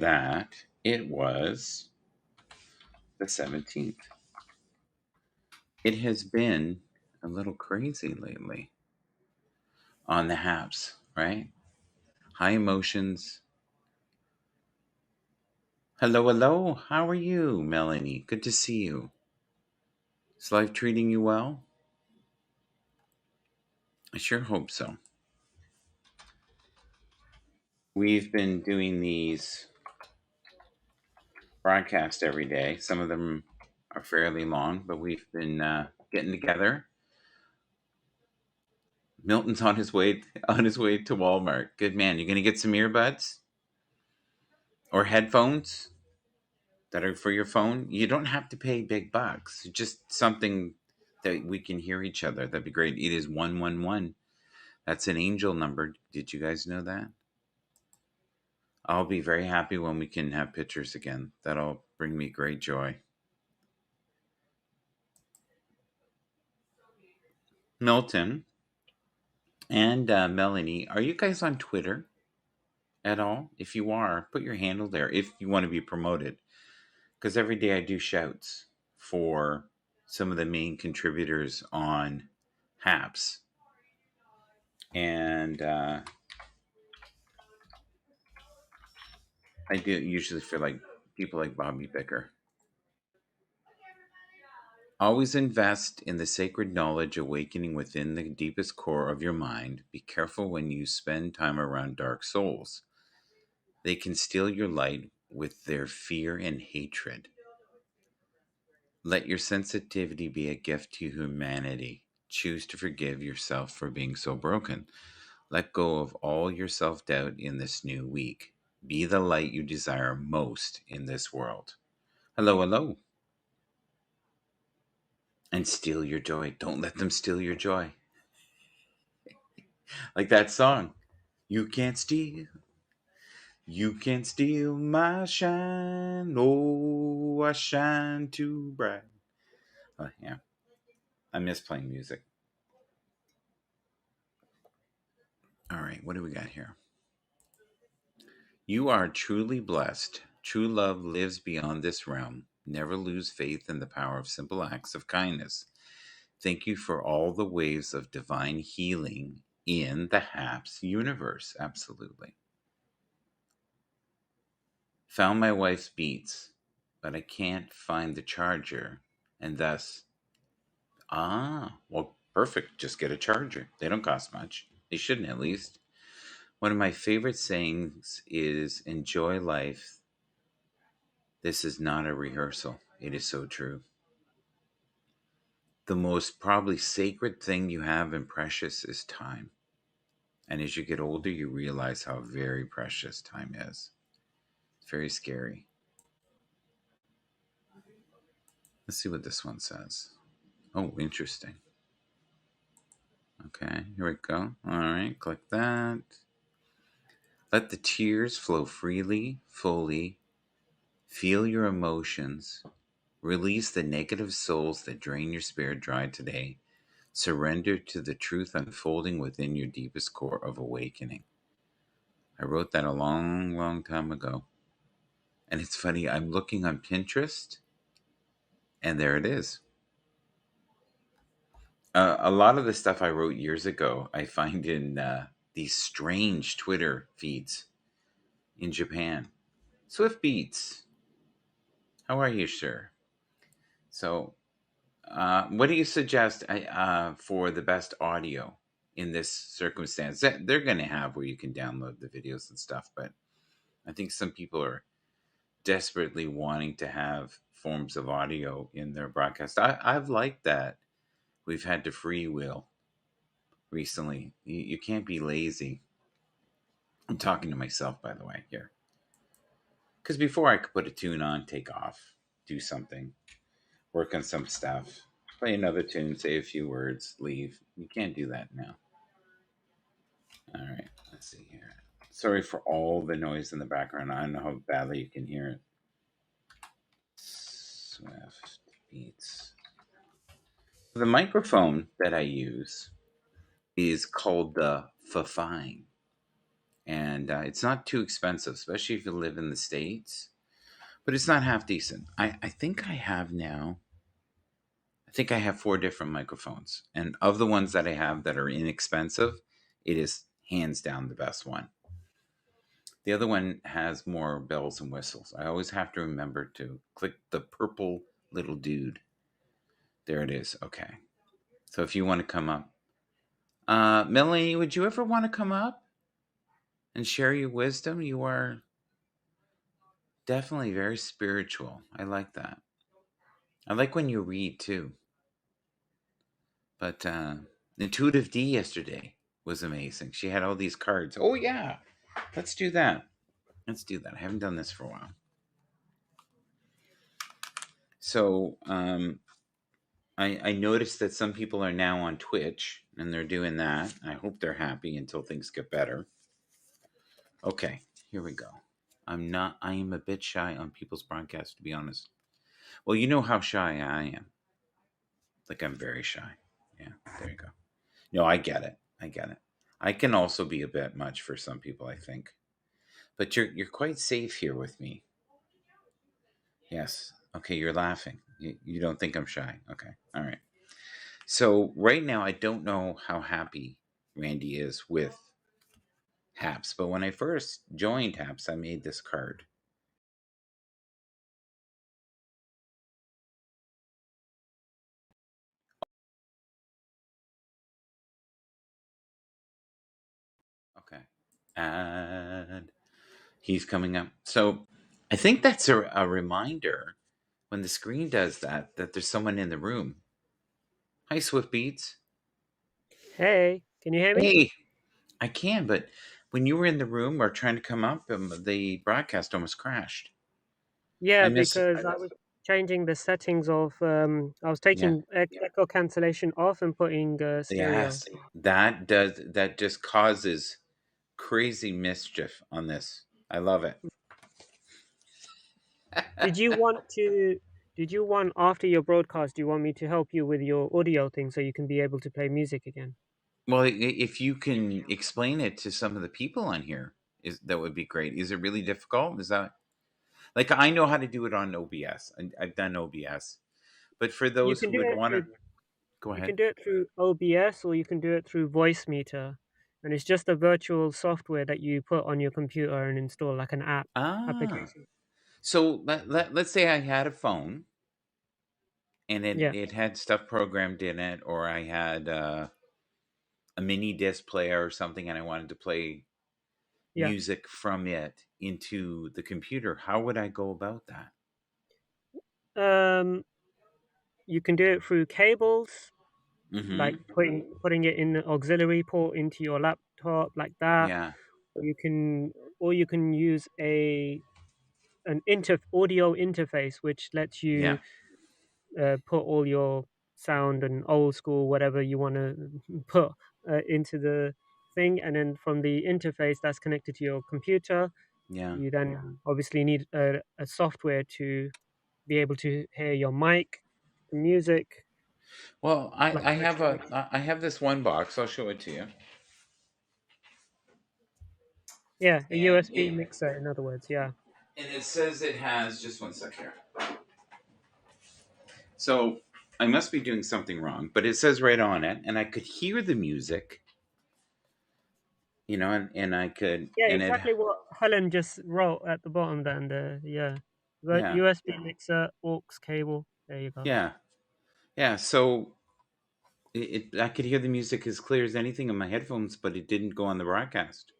that it was the 17th. It has been a little crazy lately on the Haps, right? High emotions. Hello, hello. How are you, Melanie? Good to see you. Is life treating you well? I sure hope so. We've been doing these broadcasts every day. Some of them are fairly long, but we've been getting together. Milton's on his way to Walmart. Good man. You gonna get some earbuds or headphones that are for your phone? You don't have to pay big bucks. Just something that we can hear each other. That'd be great. It is 111. That's an angel number. Did you guys know that? I'll be very happy when we can have pictures again. That'll bring me great joy. Milton and Melanie, are you guys on Twitter at all? If you are, put your handle there if you want to be promoted. Because every day I do shouts for some of the main contributors on Haps. And I do usually for like people like Bobby Bicker. Always invest in the sacred knowledge awakening within the deepest core of your mind. Be careful when you spend time around dark souls. They can steal your light with their fear and hatred. Let your sensitivity be a gift to humanity. Choose to forgive yourself for being so broken. Let go of all your self doubt in this new week. Be the light you desire most in this world. Hello, hello. And steal your joy. Don't let them steal your joy. Like that song. You can't steal. You can't steal my shine. Oh, I shine too bright. Yeah. I miss playing music. All right. What do we got here? You are truly blessed. True love lives beyond this realm. Never lose faith in the power of simple acts of kindness. Thank you for all the waves of divine healing in the Haps universe. Absolutely. Found my wife's beats, but I can't find the charger, and thus, well, perfect. Just get a charger. They don't cost much. They shouldn't, at least. One of my favorite sayings is enjoy life. This is not a rehearsal. It is so true. The most probably sacred thing you have and precious is time. And as you get older, you realize how very precious time is. It's very scary. Let's see what this one says. Oh, interesting. Okay, here we go. All right, click that. Let the tears flow freely, fully. Feel your emotions. Release the negative souls that drain your spirit dry today. Surrender to the truth unfolding within your deepest core of awakening. I wrote that a long, long time ago. And it's funny, I'm looking on Pinterest, and there it is. A lot of the stuff I wrote years ago, I find in these strange Twitter feeds in Japan. Swift Beats, how are you, sir? So, what do you suggest for the best audio in this circumstance? They're going to have where you can download the videos and stuff, but I think some people are desperately wanting to have forms of audio in their broadcast. I've liked that. We've had to freewheel recently. You can't be lazy. I'm talking to myself, by the way, here. Because before I could put a tune on, take off, do something, work on some stuff, play another tune, say a few words, leave. You can't do that now. All right, let's see here. Sorry for all the noise in the background. I don't know how badly you can hear it. Swift Beats. The microphone that I use is called the Fafine. and it's not too expensive, especially if you live in the States. But it's not half decent. I think I have now. I think I have four different microphones, and of the ones that I have that are inexpensive, it is hands down the best one. The other one has more bells and whistles. I always have to remember to click the purple little dude. There it is. Okay. So if you want to come up, Melanie, would you ever want to come up and share your wisdom? You are definitely very spiritual. I like that. I like when you read too. But Intuitive D yesterday was amazing. She had all these cards. Oh yeah, let's do that. Let's do that. I haven't done this for a while. So I noticed that some people are now on Twitch and they're doing that. I hope they're happy until things get better. Okay, here we go. I am a bit shy on people's broadcasts, to be honest. Well, you know how shy I am. Like, I'm very shy. Yeah, there you go. No, I get it. I get it. I can also be a bit much for some people, I think. But you're quite safe here with me. Yes. Okay, you're laughing. You don't think I'm shy. Okay. All right. So right now I don't know how happy Randy is with Haps, but when I first joined Haps, I made this card. Okay. And he's coming up. So I think that's a reminder when the screen does that there's someone in the room. Hi, Swift Beats. Hey, can you hear me? Hey, I can, but when you were in the room or trying to come up, the broadcast almost crashed. I Yeah, miss. because I was changing the settings of I was Yeah. taking echo cancellation off and putting stereo. Yes. That just causes crazy mischief on this. I love it. Did you want to did you want after your broadcast, do you want me to help you with your audio thing so you can be able to play music again? Well, if you can explain it to some of the people on here, is that would be great. Is it really difficult? Is that like I know how to do it on OBS. I've done OBS, but for You those can who do would it want through to go you can ahead. do it through OBS or you can do it through Voice Meter. And it's just a virtual software that you put on your computer and install like an Ah, application. so let's say I had a phone and Yeah, it had stuff programmed in it, or I had a mini disc player or something, and I wanted to play yeah. music from it into the computer. How would I go about that? Um you can do it through cables, like Mm-hmm. putting it in the auxiliary port into your laptop like that. Yeah. Or you can use a an audio interface which lets you Yeah. put all your sound and old school whatever you want to put into the thing, and then from the interface that's connected to your computer, Yeah. you then obviously need a software to be able to hear your mic, music, Well, like I have virtual a mix. I have this one box. I'll show it to you. Yeah, a And USB mixer, in other words. Yeah. it says it has just one sec here. So I must be doing something wrong, but it says right on it, and I could hear the music, and I could, Yeah, and it, exactly what Helen just wrote at the bottom. Then yeah, the yeah, USB mixer, aux cable. There you go. yeah, yeah. So I could hear the music as clear as anything in my headphones, but it didn't go on the broadcast.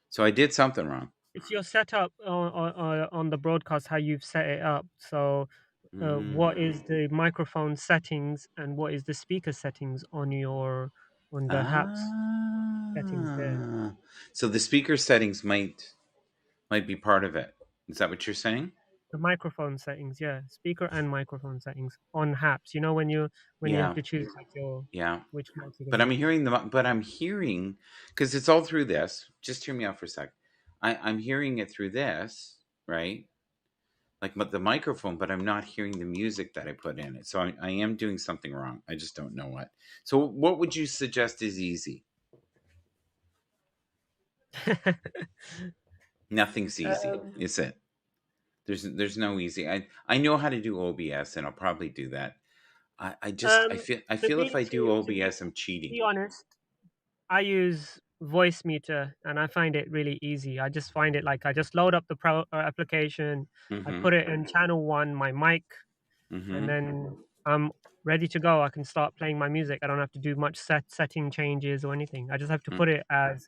So I did something wrong. It's your setup on the broadcast, how you've set it up. So, Mm. what is the microphone settings and what is the speaker settings on the Haps settings there? Ah, so the speaker settings might be part of it. Is that what you're saying? The microphone settings, yeah, speaker and microphone settings on Haps. You know when you have Yeah, to choose like your yeah. which mic you're But gonna use. I'm hearing because it's all through this. Just hear me out for a sec. I'm hearing it through this, right? Like the microphone, but I'm not hearing the music that I put in it. So I am doing something wrong. I just don't know what. So what would you suggest is easy? Nothing's easy, um, is it? There's no easy. I know how to do OBS, and I'll probably do that. I just I to feel if be I do to be OBS, I'm to cheating. be honest, I use voice meter and I find it really easy. I just find it like I just load up the application, I Mm-hmm. put it in channel one, my mic, and Mm-hmm. then I'm ready to go. I can start playing my music. I don't have to do much setting changes or anything. I just have to Mm. put it as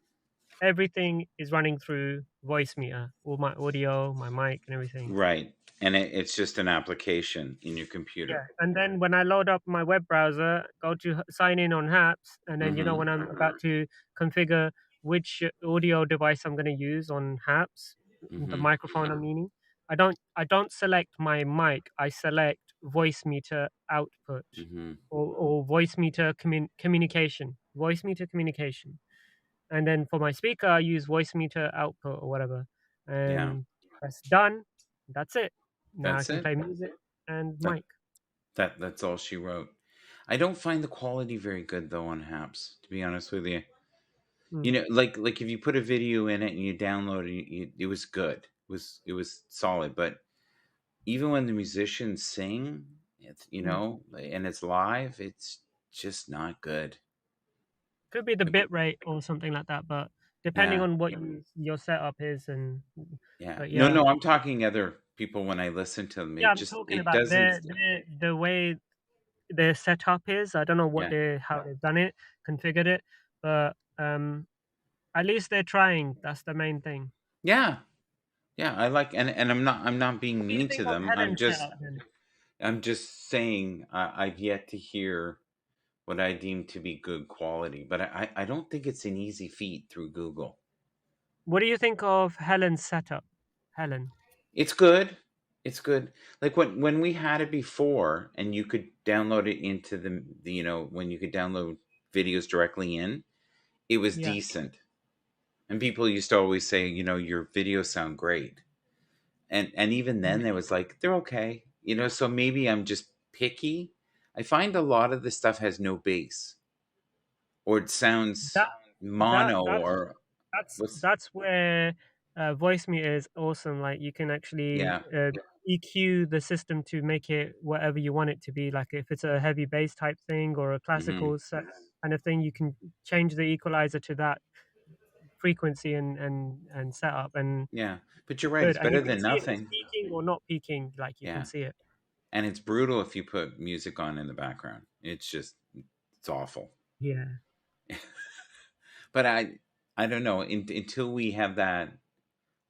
everything is running through voice meter, all my audio, my mic, and everything. Right, and it's just an application in your Yeah, computer. and then when I load up my web browser, go to sign in on Haps, and then Mm-hmm. when I'm about to configure which audio device I'm going to use on Haps, the Mm-hmm. microphone I'm meaning, I don't select my mic. I select voice meter output Mm-hmm. or voice meter communication, voice meter communication, and then for my speaker I use voice meter output or whatever, Yeah, and press done. That's it. Now I that's can it. play music and That mic. that's all she wrote. I don't find the quality very good though on Haps, to be honest with you. Hmm. Like if you put a video in it and you download it, it was good. It was solid. But even when the musicians sing, it's Hmm. and it's live, it's just not good. Could be the Like, bit rate or something like that, but depending yeah, on what your setup is, and yeah. but No, yeah, no, I'm talking other people when I listen to them. yeah, It I'm just talking it about doesn't. the way their setup is. I don't know what Yeah, they how they've done it, configured it, but at least they're trying. That's the main thing. yeah, yeah. I like and I'm not being What do you mean to think of them. I'm Helen's just setup then? I'm just saying I've yet to hear what I deem to be good quality, but I don't think it's an easy feat through Google. What do you think of Helen's setup? Helen. It's good. It's good. Like when we had it before, and you could download it into the when you could download videos directly in, it was Yeah. decent. And people used to always say, your videos sound great. And even then, it was like they're okay. So maybe I'm just picky. I find a lot of the stuff has no bass, or it sounds That that mono, that's or what's that's where voice meter is awesome. Like you can actually yeah. EQ the system to make it whatever you want it to be. Like if it's a heavy bass type thing or a Hmm. classical set kind of thing, you can change the equalizer to that frequency and setup, and Yeah, but you're it's right. good. It's And you better can than see if it's nothing. peaking or not peaking. Like you can Yeah, see it. and it's brutal if you put music on in the background. It's awful. Yeah. But I don't know until we have that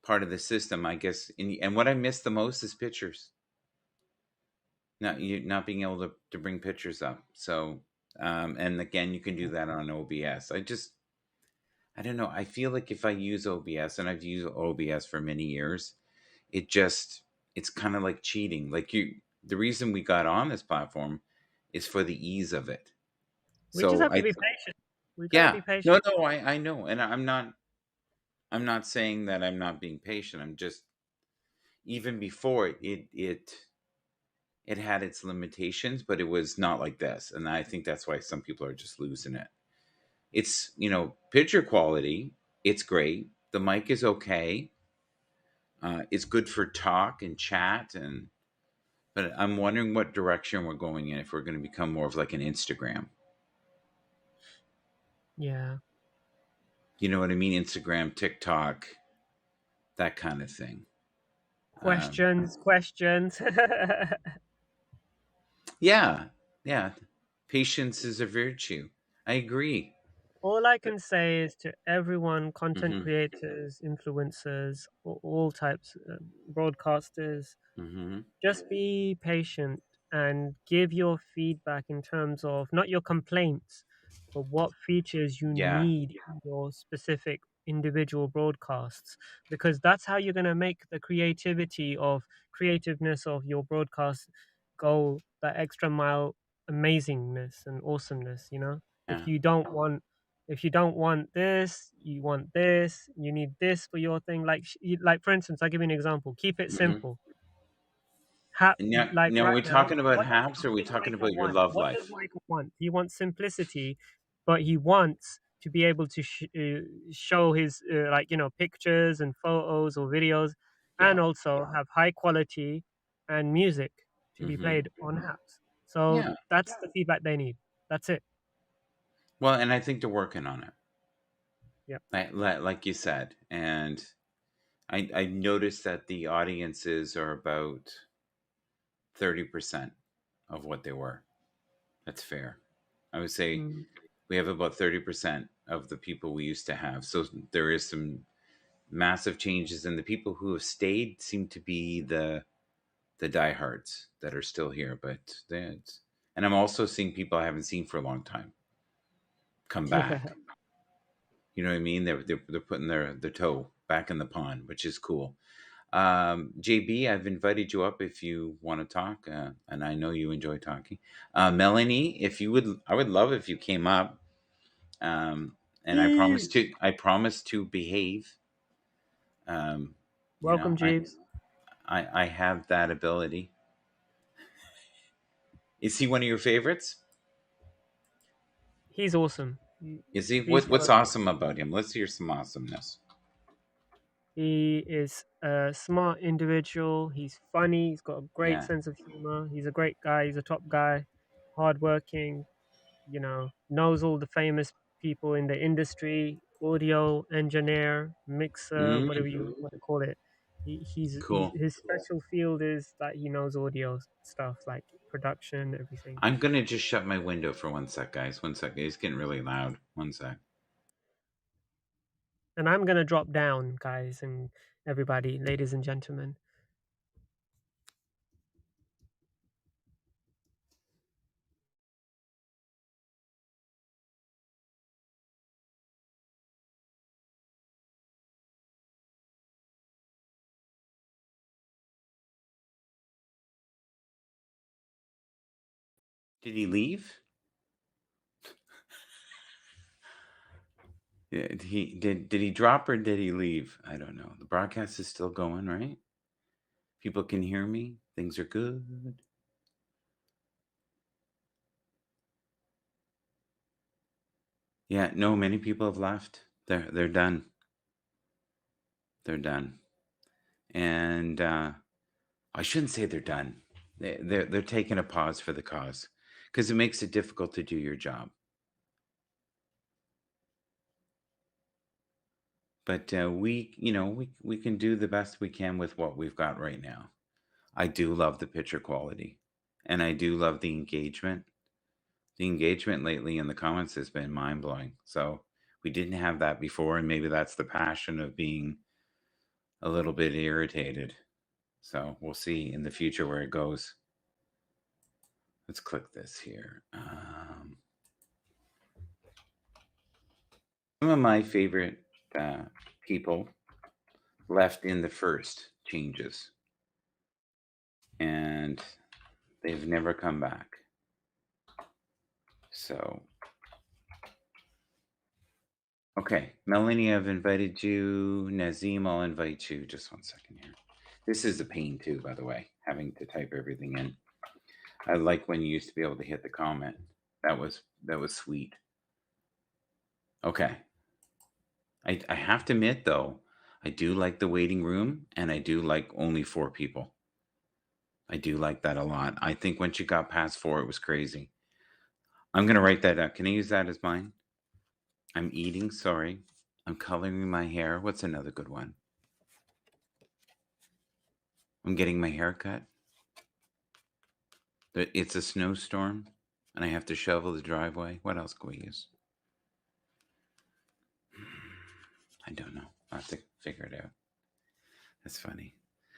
part of the system. I guess, and what I miss the most is pictures. Not being able to bring pictures up. So, and again, you can do that on OBS. I don't know. I feel like if I use OBS, and I've used OBS for many years, it's kind of like cheating. Like the reason we got on this platform is for the ease of it. We just So have to be patient. We gotta yeah, be patient. no, I know, and I'm not saying that I'm not being patient. I'm just, even before it had its limitations, but it was not like this, and I think that's why some people are just losing it. It's, picture quality. It's great. The mic is okay. It's good for talk and chat, but I'm wondering what direction we're going in, if we're going to become more of like an Instagram. Yeah. You know what I mean? Instagram, TikTok, that kind of thing. Um, Questions. yeah, yeah. Patience is a virtue. I agree. All I can say is to everyone, content Hmm. creators, influencers, all types, broadcasters, Hmm. just be patient and give your feedback in terms of not your complaints, but what features you Yeah, need in your specific individual broadcasts. Because that's how you're going to make the creativeness of your broadcast go that extra mile, amazingness and awesomeness, you know? If yeah. you don't want if you don't want this, you want this, you need this for your thing. Like, like for instance, I'll give you an example. Keep it Hmm. simple. And now, Like are right we now, talking about what Haps, or are we does talking Michael about your want? love What does life? Michael want? He wants simplicity, but he wants to be able to show his pictures and photos or videos, Yeah. and also have high quality and music to be Hmm. played on Haps. So Yeah. that's the feedback they need. That's it. Well, and I think they're working on it, Yeah. like you said. And I noticed that the audiences are about 30% of what they were. That's fair. I would say Mm. we have about 30% of the people we used to have. So there is some massive changes, and the people who have stayed seem to be the diehards that are still here. But that's, and I'm also seeing people I haven't seen for a long time come Yeah. back. You know what I mean? They're putting their toe back in the pond, which is cool. JB, I've invited you up if you want to talk, and I know you enjoy talking. Melanie, if you would, I would love if you came up. And I promise to behave. Um, you know, Welcome, Jeeves. I have that ability. Is he one of your favorites? He's awesome. Is he? He's What's got awesome about him? Let's hear some awesomeness. He is a smart individual. He's funny. He's got a great Yeah. sense of humor. He's a great guy. He's a top guy, hardworking. Knows all the famous people in the industry, audio engineer, mixer, Mm, whatever you want to call it. He's cool. his special field is that he knows audio stuff like production, everything. I'm gonna just shut my window for 1 sec, guys. 1 sec. It's getting really loud. 1 sec. And I'm gonna drop down, guys and everybody, ladies and gentlemen. Did he leave? Yeah, did he drop or did he leave? I don't know. The broadcast is still going, right? People can hear me. Things are good. Yeah, no, many people have left. They're done. They're done. And I shouldn't say they're done. They're taking a pause for the cause because it makes it difficult to do your job. But we can do the best we can with what we've got right now. I do love the picture quality, and I do love the engagement. The engagement lately in the comments has been mind blowing. So we didn't have that before, and maybe that's the passion of being a little bit irritated. So we'll see in the future where it goes. Let's click this here. Some of my favorite people left in the first changes, and they've never come back. So, okay, Melanie, I've invited you. Nazim, I'll invite you. Just 1 second here. This is a pain too, by the way, having to type everything in. I like when you used to be able to hit the comment. That was sweet. Okay. I have to admit though, I do like the waiting room and I do like only 4 people. I do like that a lot. I think once you got past 4, it was crazy. I'm gonna write that out. Can I use that as mine? I'm eating, sorry. I'm coloring my hair. What's another good one? I'm getting my hair cut. It's a snowstorm and I have to shovel the driveway. What else can we use? I don't know. I'll have to figure it out. That's funny.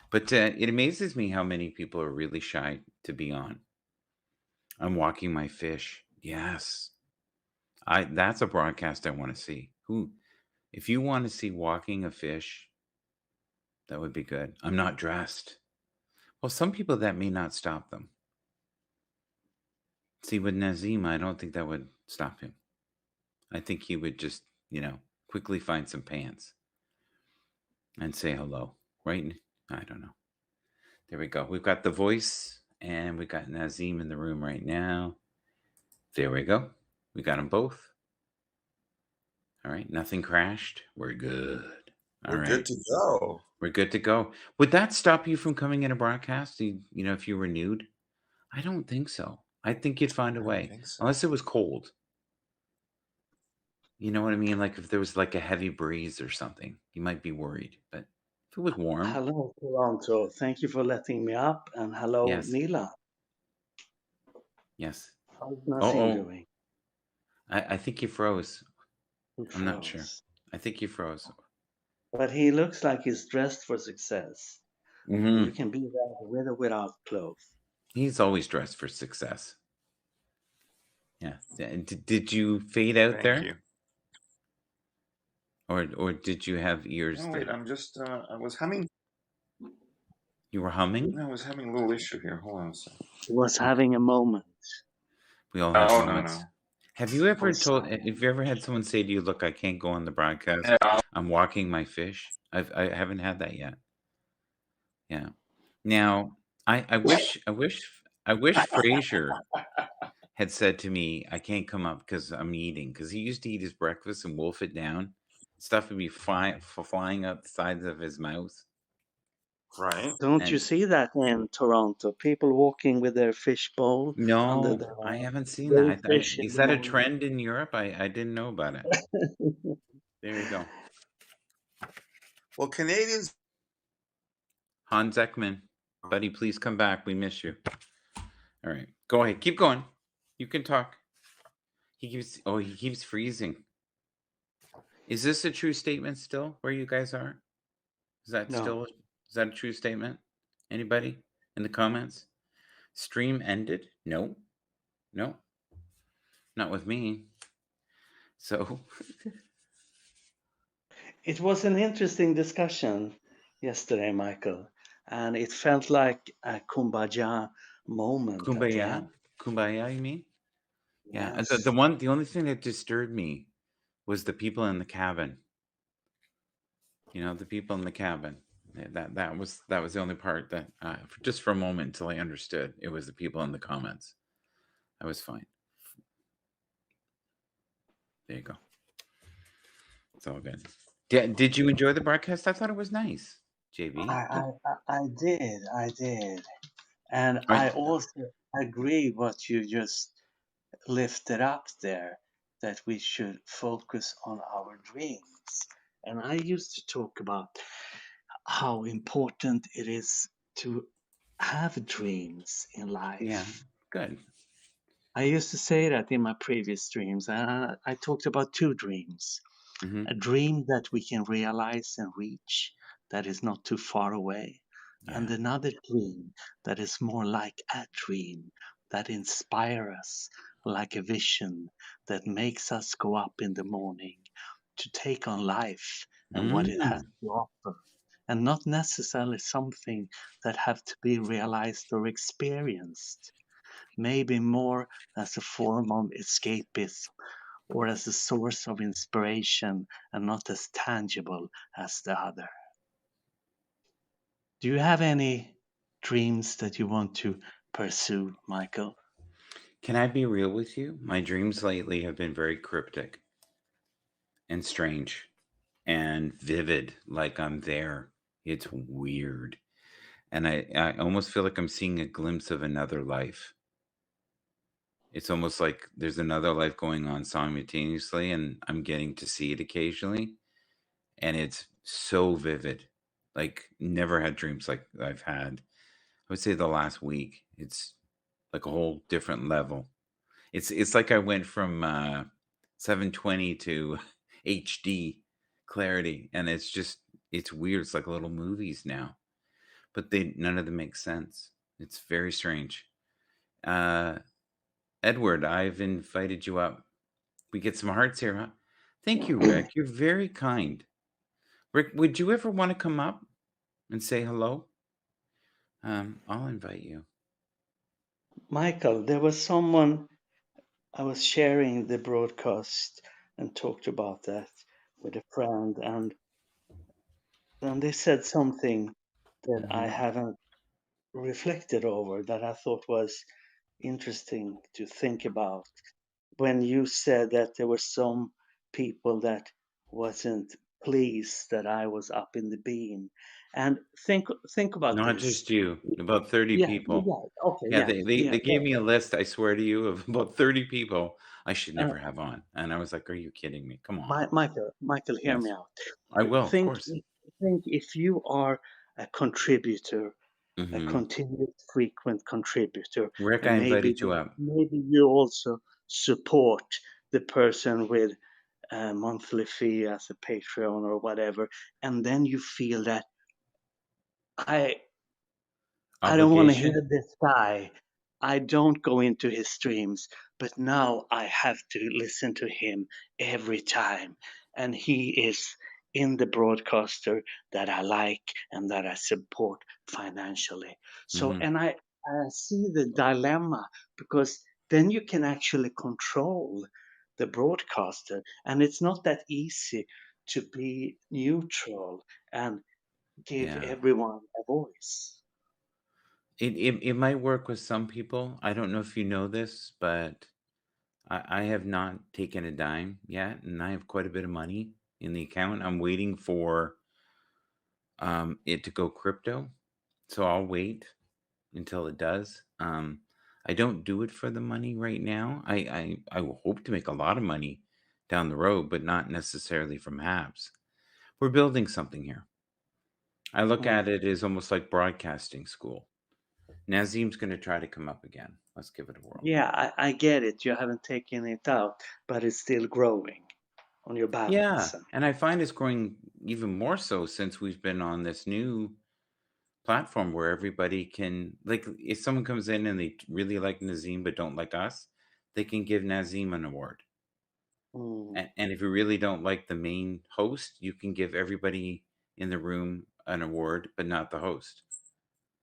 But it amazes me how many people are really shy to be on. I'm walking my fish. Yes. That's a broadcast I want to see. Who if you want to see walking a fish, that would be good. I'm not dressed. Well, some people that may not stop them. See, with Nazim, I don't think that would stop him. I think he would just, quickly find some pants and say hello. Right? I don't know. There we go. We've got the voice and we got Nazim in the room right now. There we go. We got them both. All right, nothing crashed. We're good. All We're good right, to go. we're good to go. Would that stop you from coming in a broadcast? If you were nude? I don't think so. I think you'd find a I don't way, think so. unless it was cold. You know what I mean? Like if there was like a heavy breeze or something, you might be worried. But if it was warm, Hello, Toronto. Thank you for letting me up. And hello, yes, Mila. yes. How's Oh, Nassim oh, doing? I think you froze. He I'm not sure. froze. I think you froze. But he looks like he's dressed for success. And you Hmm. can be that with or without clothes. He's always dressed for success. Yeah. Did you fade out Thank there, you. or did you have ears No, wait, that I'm just, I was humming. you were humming? No, I was having a little issue here. Hold on a second. He was having a moment We all have Oh, no, no. moments. Have you ever of told? silence. Have you ever had someone say to you, "Look, I can't go on the broadcast. Yeah. I'm walking my fish." I haven't had that yet. Yeah. Now, I wish Frasier had said to me, "I can't come up because I'm eating," because he used to eat his breakfast and wolf it down. Stuff would be flying out the sides of his mouth, Right. Don't you and see that in Toronto? People walking with their fish bowl under no, their I arm. haven't seen that. Goldfish in Is the that a morning. trend in Europe? I didn't know about it. There you go. Well, Canadians. Hans Ekman, buddy, please come back. We miss you. All right, go ahead. Keep going. You can talk. He keeps freezing. Is this a true statement still where you guys are? No, Is that a true statement? Anybody in the comments? Stream ended? No. No. Not with me. So, it was an interesting discussion yesterday, Michael. And it felt like a kumbaya moment at the kumbaya. end. Kumbaya, you mean? Yeah. And Yes. the only thing that disturbed me was the people in the cabin. The people in the cabin. That was the only part that just for a moment until I understood it was the people in the comments. I was fine. There you go. It's all good. Did you enjoy the broadcast? I thought it was nice, I, JB. I, I did. And Right. I also agree what you just lifted up there, that we should focus on our dreams. And I used to talk about how important it is to have dreams in Yeah. life. Good. I used to say that in my previous dreams, and I talked about two dreams. Hmm. A dream that we can realize and reach, that is not too far away, and Yeah. another dream that is more like a dream, that inspires us, like a vision that makes us go up in the morning to take on life and what it has Mm. to offer, and not necessarily something that have to be realized or experienced, maybe more as a form of escapism or as a source of inspiration and not as tangible as the other. Do you have any dreams that you want to pursue, Michael? Can I be real with you? My dreams lately have been very cryptic and strange and vivid, like I'm there. It's weird. And I almost feel like I'm seeing a glimpse of another life. It's almost like there's another life going on simultaneously, and I'm getting to see it occasionally. And it's so vivid. Like, never had dreams like I've had. I would say the last week. It's like a whole different level. It's like I went from 720 to HD clarity, and it's weird. It's like little movies now, but they none of them make sense. It's very strange. Uh, Edward, I've invited you up. We get some hearts here, huh? Thank you, Rick. You're very kind. Rick, would you ever want to come up and say hello? I'll invite you. Michael, there was someone, I was sharing the broadcast and talked about that with a friend, and then they said something that I Hmm. haven't reflected over, that I thought was interesting to think about. When you said that there were some people that wasn't pleased that I was up in the beam. And think about Not this. just you, about 30 Yeah, people. yeah, okay, Yeah, yeah, they yeah. gave me a list, I swear to you, of about 30 people I should Uh, never have on, and I was like, "Are you kidding me? Come on." Michael, hear me Yes. out. I will, of Think, course. think if you are a contributor, a Mhm. continuous frequent contributor, Rick, I and invited you up. maybe you also support the person with a monthly fee as a Patreon or whatever, and then you feel that I I don't want to Obligation? hear this guy. I don't go into his streams, but now I have to listen to him every time. And he is in the broadcaster that I like and that I support financially. So, Mhm. and I see the dilemma because then you can actually control the broadcaster. And it's not that easy to be neutral and give Yeah. everyone a voice. It might work with some people. I don't know if you know this, but I have not taken a dime yet, and I have quite a bit of money in the account. I'm waiting for, it to go crypto, so I'll wait until it does. I don't do it for the money right now. I will hope to make a lot of money down the road, but not necessarily from Haps. We're building something here. I look Mm. at it as almost like broadcasting school. Nazim's going to try to come up again. Let's give it a whirl. Yeah, I get it. You haven't taken it out, but it's still growing on your Yeah, balance. and I find it's growing even more so since we've been on this new platform where everybody can, like, if someone comes in and they really like Nazim but don't like us, they can give Nazim an award. Mm. And if you really don't like the main host, you can give everybody in the room an award, but not the host.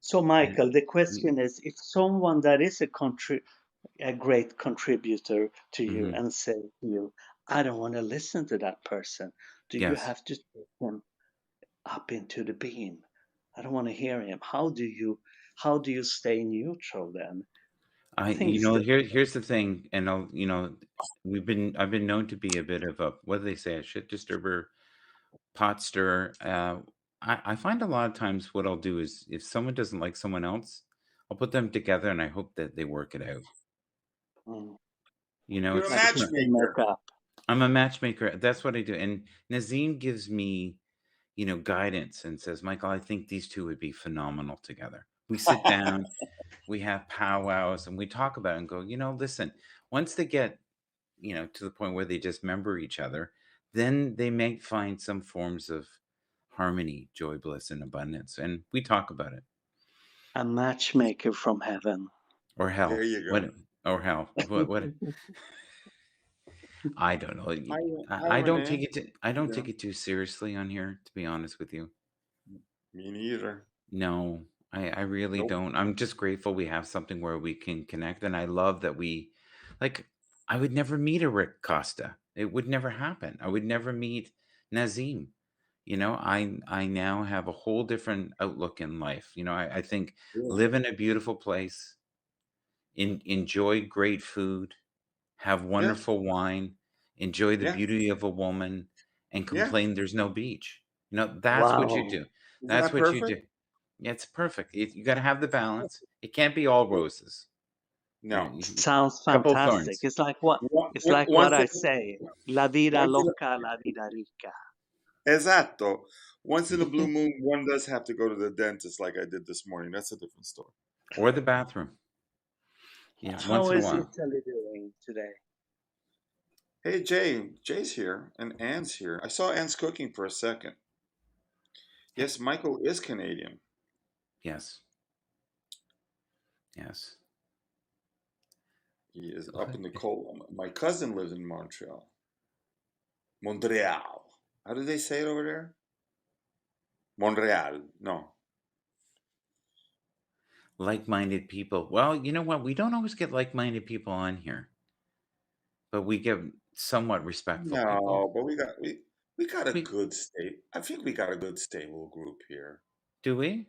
So, And Michael, the we, question is, if someone that is a great contributor to you mhm, and say to you, I don't want to listen to that person, do you yes, have to take them up into the beam? I don't want to hear him. How do you stay neutral then? Things that here's the thing, and I've been known to be a bit of a, what do they say, a shit disturber, pot stirrer. I find a lot of times what I'll do is if someone doesn't like someone else, I'll put them together and I hope that they work it out. mm, You're a It's like just people matchmaker. make up. I'm a matchmaker. That's what I do. And Nazim gives me, guidance and says, Michael, I think these two would be phenomenal together. We sit down, we have powwows, and we talk about it and go, listen, once they get, to the point where they just member each other, then they may find some forms of harmony, joy, bliss, and abundance. And we talk about it. A matchmaker from heaven. Or There hell. you go. What or hell. What I don't know. Hi, hi, I don't Renee. take it I You don't take there? it too seriously on here, to be honest with you. Me neither. No, I really Nope. don't. I'm just grateful we have something where we can connect, and I love that we, like, I would never meet a Rick Costa. It would never happen. I would never meet Nazim. I now have a whole different outlook in life. I think Yeah. live in a beautiful place, enjoy great food, have Yeah. wonderful wine, enjoy the Yeah. beauty of a woman, and Yeah. complain there's no beach. That's what you Wow. do. Isn't That's that what you perfect? do. Yeah, it's perfect. You got to have the balance. It can't be all roses. No. Sounds Couple fantastic. thorns. It's like what Once I in, say. La vida once in loca, la vida rica. Esatto. Once in a blue moon, one does have to go to the dentist like I did this morning. That's a different story. Or the bathroom. Yeah, once How in a is while. Italy doing today? Hey, Jay. Jay's here and Anne's here. I saw Anne's cooking for a second. Yeah. Yes, Michael is Canadian. Yes. Yes. He is up Okay. in the cold. My cousin lives in Montreal. Montreal. How do they say it over there? Montreal. No. Like-minded people. Well, you know what? We don't always get like-minded people on here, but we get somewhat respectful people. No, but we got a We good state. I think we got a good stable group here. do we?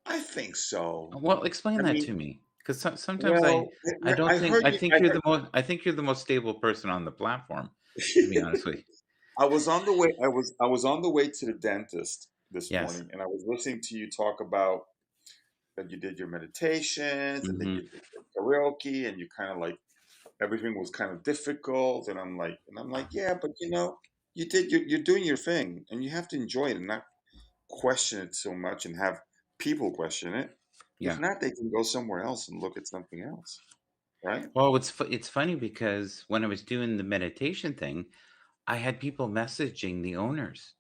I think so. Well, explain I that mean, to me, because sometimes well, I don't I think heard I you. think I you're heard, the most I think you're the most stable person on the platform, To be honest with you. I was on the way. I was on the way to the dentist this Yes. morning, and I was listening to you talk about that you did your meditations, and then Hmm. you did your karaoke, and you kind of like everything was kind of difficult, and I'm like, yeah, but you're doing your thing, and you have to enjoy it and not question it so much, and have people question it. If Yeah. not, they can go somewhere else and look at something else, right? Well, it's funny because when I was doing the meditation thing, I had people messaging the owners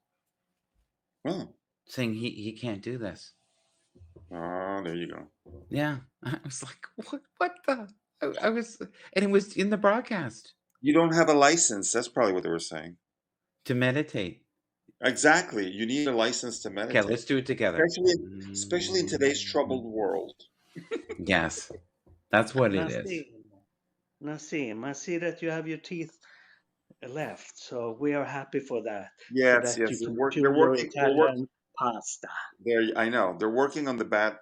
Oh, saying he can't do this. there you go. Yeah. I was like, what the? I was, and it was in the broadcast You don't have a license. That's probably what they were saying. to meditate. Exactly. You need a license to Okay, meditate, let's do it together. especially in today's troubled world. Yes, that's what it is. Nasim, I see that you have your teeth left, so we are happy for that, so Yes, that you yes. can chew They're your working. They're work. Italian pasta. There, I know. They're working on the back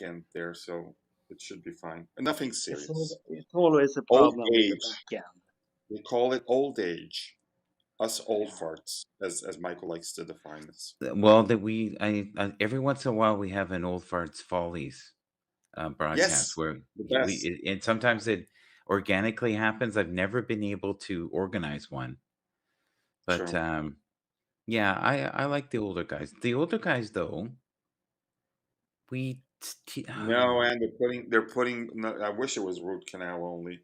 end there, so it should be fine. Nothing serious. It's always a Old problem with the age. back end. They call it old age. Us old farts, as Michael likes to define us. Well, that I every once in a while we have an old farts follies broadcast Yes, where the best. and sometimes it organically happens. I've never been able to organize one, but Sure. yeah, I like the older guys. The older guys though, we No, and they're putting. No, I wish it was root canal only.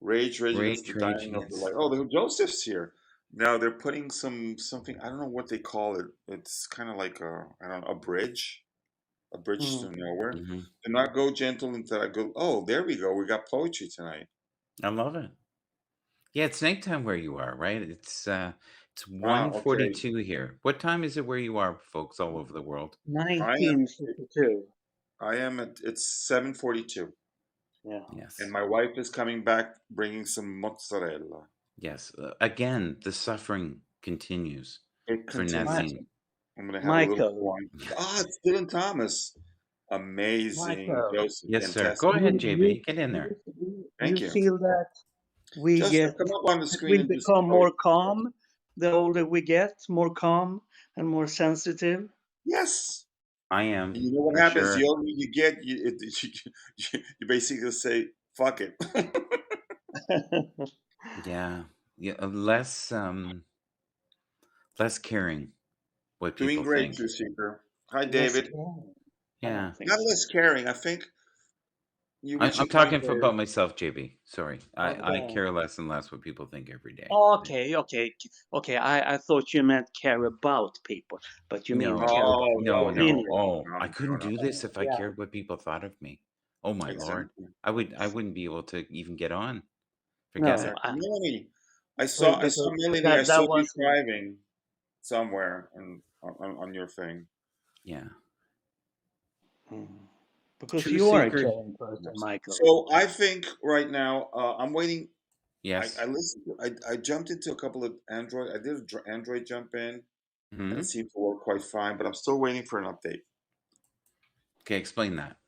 Rage against the rage, dying of the yes. light. Oh, Joseph's here. No, they're putting something. I don't know what they call it. It's kind of like I don't know, a bridge to Mm. nowhere. Hmm. Do not go gentle into I go. Oh, there we go. We got poetry tonight. I love it. Yeah, it's nighttime where you are, right? It's Ah, okay. 1:42 here. What time is it where you are, folks all over the world? I am. 1952. I am at. It's 7:42, Yeah. and Yes. my wife is coming back bringing some mozzarella. Yes. Again, the suffering continues It for Mi- continues. Nazim. I'm gonna have a little Michael, wine. Ah, it's Dylan Thomas. Amazing, Michael, Joseph. Yes, sir. Go Fantastic. ahead, you, JB. Get in there. Thank you you. feel that we Joseph, get come up on the that screen we and do some become poetry. more calm the older we get, more calm and more sensitive? Yes. I am And you know what for happens? The sure. older you get, you basically say, fuck it. Yeah. Yeah. Less caring what Doing people great, think. True Seeker. Hi, Less David. caring. I Yeah. don't think Not so. less caring. I think we I'm should find talking ways. about myself, JB. Sorry. I Okay. care less and less what people think every day. Okay. I thought you meant care about people, but you mean No. care Oh, about their no, no, No. opinion. Oh, no, I no, couldn't no. do this if I Yeah. cared what people thought of me. Oh my Lord. Exactly. I wouldn't be able to even get on. Forget No, it. Exactly. Melanie, I saw because Melanie. I saw that you wasn't. driving somewhere on your thing. Yeah. Mm. Because True you are a seeker. caring person, Yes. Michael. So I think right now I'm waiting. I Yes. listened. I jumped into a couple of Android. I did an Android jump in, and it Hmm. seemed to work quite fine. But I'm still waiting for an update. Okay, explain that.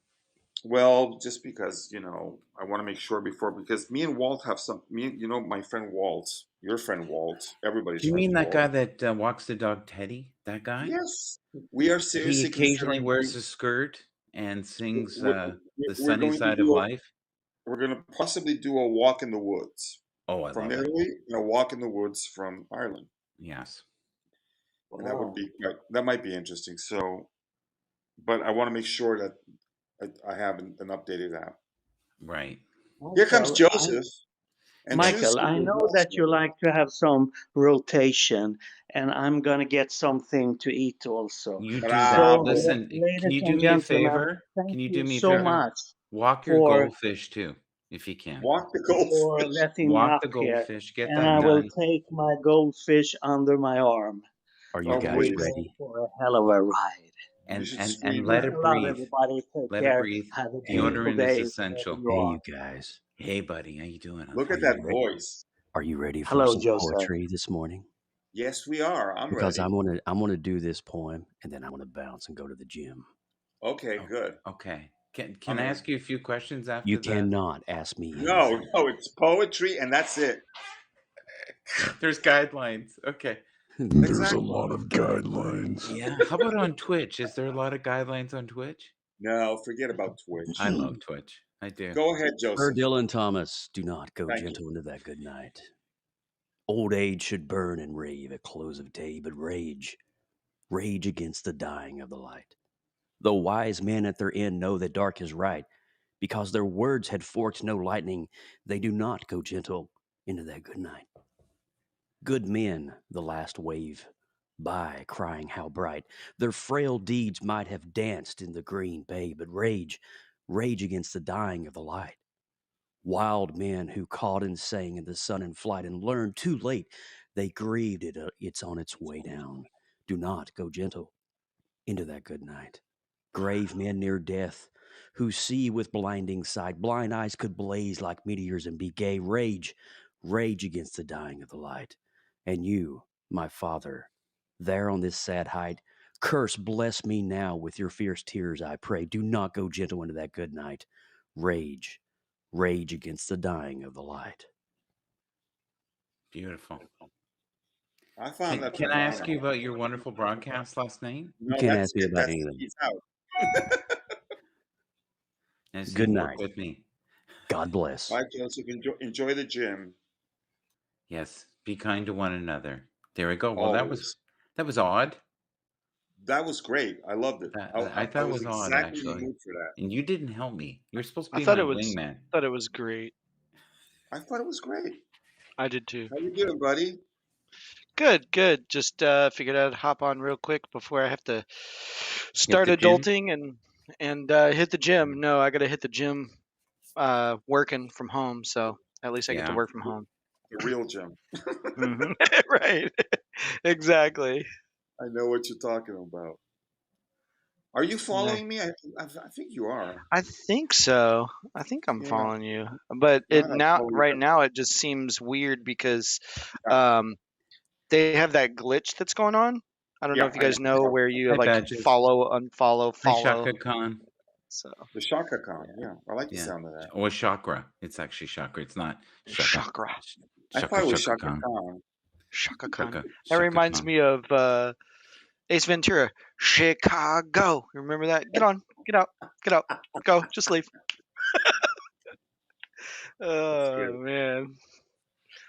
Well, just because I want to make sure because me and Walt have my friend Walt, your friend Walt, everybody's Do you friend mean that Walt. guy that walks the dog Teddy? That guy? Yes, we are He seriously occasionally considering wears a skirt and sings we're, the we're sunny going to side of life. we're going to possibly do a walk in the woods Oh, I from love it. Italy and a walk in the woods from Ireland. Yes. And that would Oh, be that might be interesting. So, but I want to make sure that I have an updated app. Right. Here comes Michael, Joseph and True Yes. Michael, I Seekers know that also. you like to have some rotation, and I'm gonna get something to eat also. You do that. So, Bravo. Listen, can ladies you do and me a gentlemen, favor? thank Can you do you me a so favor? much Walk your for goldfish too, if you can. Walk the for goldfish. letting me Walk up the here, goldfish. Get and that I will done. take my goldfish under my arm, Are you Oh, and guys we please. go ready? for a hell of a ride. You And should and and scream let Peace that. it and love, breathe. everybody. Take Let it care. breathe. Have a Hey, beautiful Deodorant is day wherever essential. you hey, are. you guys. Hey, buddy, how you doing? Look Are at you that ready? voice. Are you ready for Hello, some Joseph. poetry this morning? Yes, we are. I'm Because ready. I'm gonna do this poem and then I'm gonna bounce and go to the gym. Okay, Oh, good. okay. Can I'm I in. ask you a few questions You after the? cannot ask me No, anything. no, it's poetry and that's it. There's guidelines. Okay. There's Exactly. a lot of guidelines. Yeah. How about on Twitch? Is there a lot of guidelines on Twitch? No, forget about Twitch. I love Twitch. I do. Go ahead, Sir Joseph. Dylan Thomas, do not go Thank gentle you. into that good night. Old age should burn and rave at close of day, but rage against the dying of the light. Though wise men at their end know that dark is right, because their words had forked no lightning, they do not go gentle into that good night. Good men, the last wave by, crying how bright. Their frail deeds might have danced in the green bay, but rage against the dying of the light. Wild men who caught and sang in the sun in flight and learned too late they grieved it's on its way down. Do not go gentle into that good night. Grave men near death who see with blinding sight, blind eyes could blaze like meteors and be gay. Rage against the dying of the light. And you, my father, there on this sad height, curse, bless me now with your fierce tears, I pray. Do not go gentle into that good night. Rage against the dying of the light. Beautiful. I found that Can I ask phenomenal. you about your wonderful broadcast last night? No, can't that's ask me it. about That's anything. he's out. As Good you night. work with me. God bless. Bye, Joseph. Enjoy the gym. Yes. Be kind to one another. There we go. Well, Always. that was odd. That was great. I loved it. I thought I it was was odd, exactly in the actually. mood for that. And you didn't help me. You're supposed to I be thought my it was wingman. great. I thought it was great. I did too. How you doing, buddy? Good. Just figured I'd hop on real quick before I have to start the gym? adulting and hit the gym. No, I got to hit the gym working from home, so at least I get to Yeah. work from home. The real gym. Mhm. Right. Exactly. I know what you're talking about. Are you Right. following me? I think you are. I think so. I think I'm Yeah. following you, but Now that I follow you, right now it just seems weird because yeah. they have that glitch that's going on. I don't know Yeah, if you I guys know where you Hi, like Badges. follow, unfollow, Hi, follow. Shaka Khan. So the Shaka Khan. Yeah, I like the Yeah. sound of that. Or Chakra. It's actually Chakra. It's not Shaka. chakra, I thought it was Shaka Khan. Khan. Shaka Khan. Shaka That reminds Khan. me of Ace Ventura. Chicago. You remember that? Get on, get out, go. Just leave. Oh man,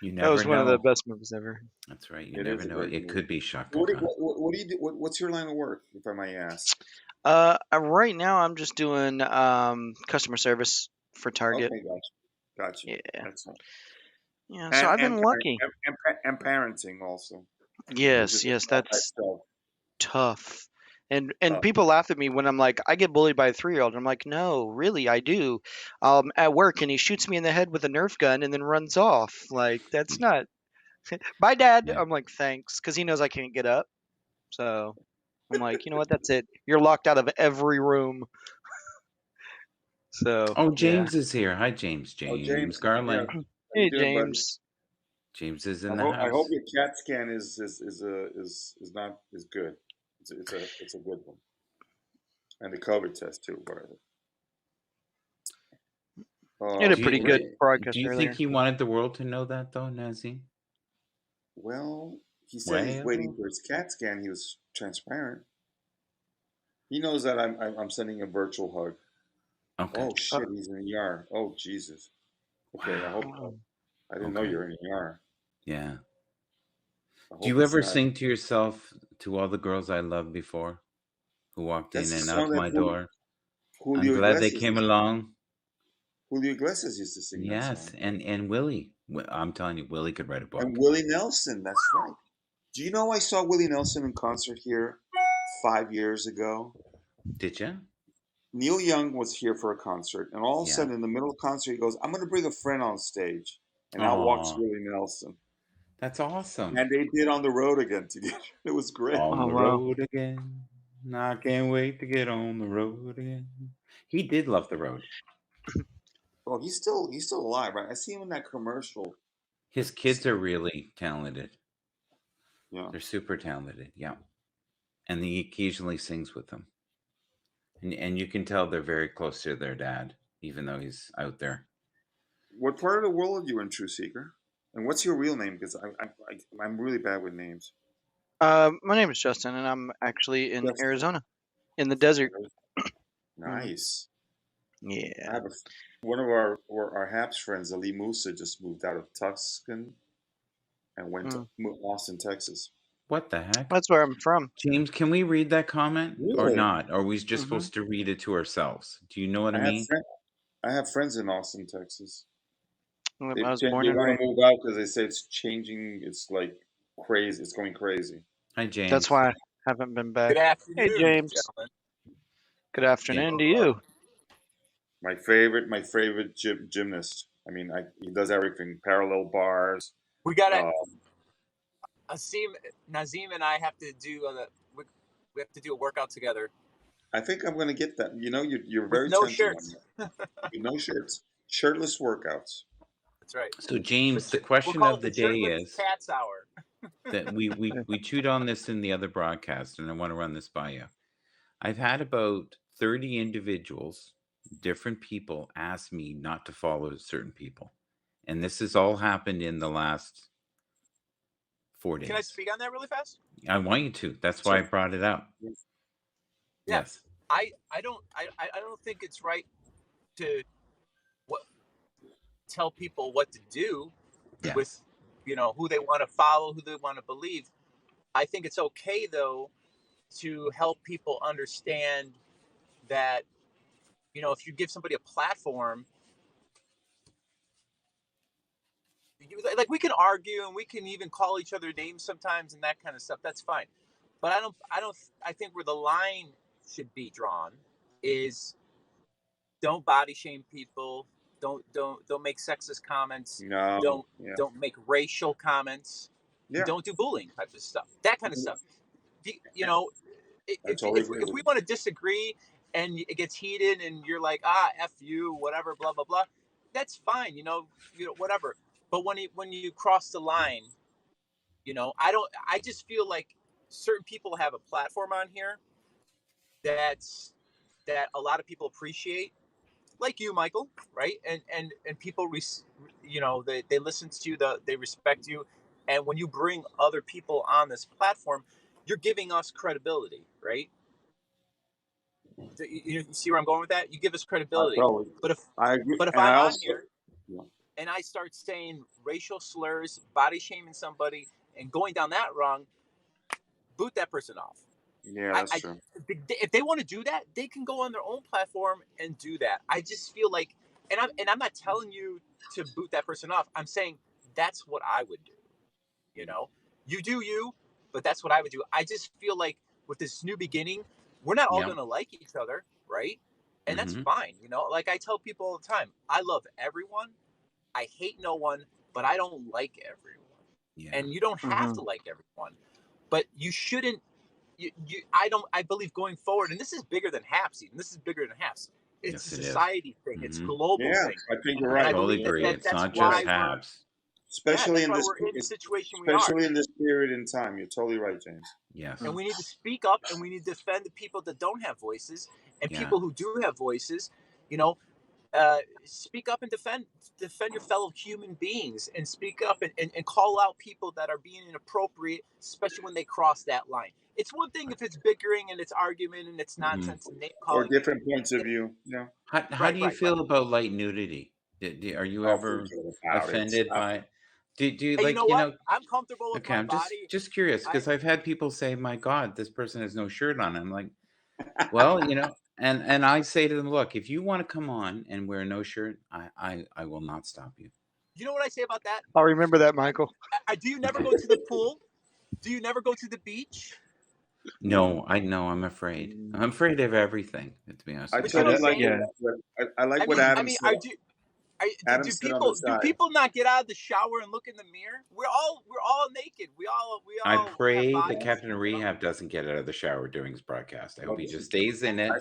You that never was one of know. the best movies ever. That's right. You It never is a know. great It movie. could be Shaka What do, Khan. what do you do? What's your line of work, if I may ask? Right now I'm just doing customer service for Target. Okay, gotcha. Yeah. Excellent. Yeah, so I've been lucky. And parenting also. Yes, Which is that's itself tough. And tough. people laugh at me when I'm like, I get bullied by a 3-year-old. I'm like, no, really, I do. At work, and he shoots me in the head with a Nerf gun and then runs off. Like, that's not. Bye, Dad. Yeah. I'm like, thanks, because he knows I can't get up. So I'm like, you know what? That's it. You're locked out of every room. So. Oh, Yeah. James is here. Hi, James. Oh, James. Garland. Yeah. How Hey, you doing, buddy? James. James is in I the hope house. your CAT scan is not is good. It's a good one. And the COVID test too, whatever. You had a pretty good broadcast Do you earlier. think he wanted the world to know that, though, Nazi? Well, he said he's waiting for his CAT scan. He was transparent. He knows that I'm sending a virtual hug. Okay. Oh shit, he's in the ER. Oh Jesus. Okay, I hope. I didn't know you're in the ER. Yeah. Do you ever sing to yourself to all the girls I loved before, who walked in and out my door? I'm glad they came along. Julio Iglesias used to sing that song. and Willie. I'm telling you, Willie could write a book. And Willie Nelson, that's right. Do you know I saw Willie Nelson in concert here 5 years ago? Did you? Neil Young was here for a concert, and all of a sudden, in the middle of the concert, he goes, "I'm going to bring a friend on stage," and out walks Willie Nelson. That's awesome. And they did On the Road Again together. It was great. On the road again. I can't wait to get on the road again. He did love the road. Well, he's still alive, right? I see him in that commercial. His kids are really talented. Yeah, they're super talented. Yeah, and he occasionally sings with them, and you can tell they're very close to their dad, even though he's out there. What part of the world are you in, True Seeker? And what's your real name? Because I'm really bad with names. My name is Justin, and I'm actually in Justin. Arizona, in the desert. Nice. Yeah. I have one of our Haps friends, Ali Musa, just moved out of Tucson and went to Austin, Texas. What the heck? That's where I'm from. James, can we read that comment or Really? not? Or are we just supposed to read it to ourselves? Do you know what I mean? I have friends in Austin, Texas. I They was born and want raised. to move out because they say it's changing. It's like crazy. It's going crazy. Hi, James. That's why I haven't been back. Good afternoon, Hey, James. gentlemen. Good afternoon to you. My favorite gymnast. I mean, he does everything: parallel bars. We got Nazim and I have to do we have to do a workout together I think I'm going to get that. You know, you're with very no tempting on shirts. that. With no shirts, shirtless workouts. That's right. So, James, the We'll question call of it the the day shirtless is cats hour. that we chewed on this in the other broadcast, and I want to run this by you. I've had about 30 individuals, different people, ask me not to follow certain people. And this has all happened in the last 4 days. Can I speak on that really fast? I want you to. That's why I brought it up. Yes. I don't think it's right to tell people what to do with who they want to follow, who they want to believe. I think it's okay though to help people understand that if you give somebody a platform, like we can argue and we can even call each other names sometimes and that kind of stuff. That's fine, but I think where the line should be drawn is don't body shame people. Don't make sexist comments. No. Don't make racial comments. Yeah. Don't do bullying type of stuff. That kind of stuff. If we want to disagree and it gets heated and you're like f you whatever blah blah blah, that's fine. Whatever. But when you cross the line, I just feel like certain people have a platform on here that a lot of people appreciate, like you, Michael, right? And people, they listen to you, they respect you, and when you bring other people on this platform, you're giving us credibility, right? You see where I'm going with that? You give us credibility. But I agree. if I'm on here and I start saying racial slurs, body shaming somebody, and going down that wrong, boot that person off. Yeah, that's true. If they want to do that, they can go on their own platform and do that. I just feel like, and I'm not telling you to boot that person off. I'm saying that's what I would do. You do you, but that's what I would do. I just feel like with this new beginning, we're not all going to like each other, right? And that's fine. Like I tell people all the time, I love everyone. I hate no one, but I don't like everyone. Yeah. And you don't have to like everyone, but you shouldn't. I believe going forward, and this is bigger than Haps. Even this is bigger than Haps. It's a society thing. It's a global thing. I think you're right. I totally agree. It's not just Haps. Especially that's why we're in the situation we are. Especially in this period in time. You're totally right, James. Yes. And we need to speak up, and we need to defend the people that don't have voices, and people who do have voices. Speak up and defend your fellow human beings, and speak up and call out people that are being inappropriate, especially when they cross that line. It's one thing if it's bickering and it's argument and it's nonsense and name calling or different points of view. Yeah. How do you feel about light nudity? Are you ever offended by it? Do you like, what? I'm comfortable with my I'm body. just curious because I've had people say, "My God, this person has no shirt on." I'm like, well, and I say to them, "Look, if you want to come on and wear no shirt, I will not stop you." You know what I say about that? I'll remember that, Michael. Do you never go to the pool? Do you never go to the beach? No, I'm afraid. I'm afraid of everything, to be honest. I like what Adam said. Do people not get out of the shower and look in the mirror? We're all naked. We all. I pray that Captain Rehab doesn't get out of the shower during his broadcast. I hope he just stays in it,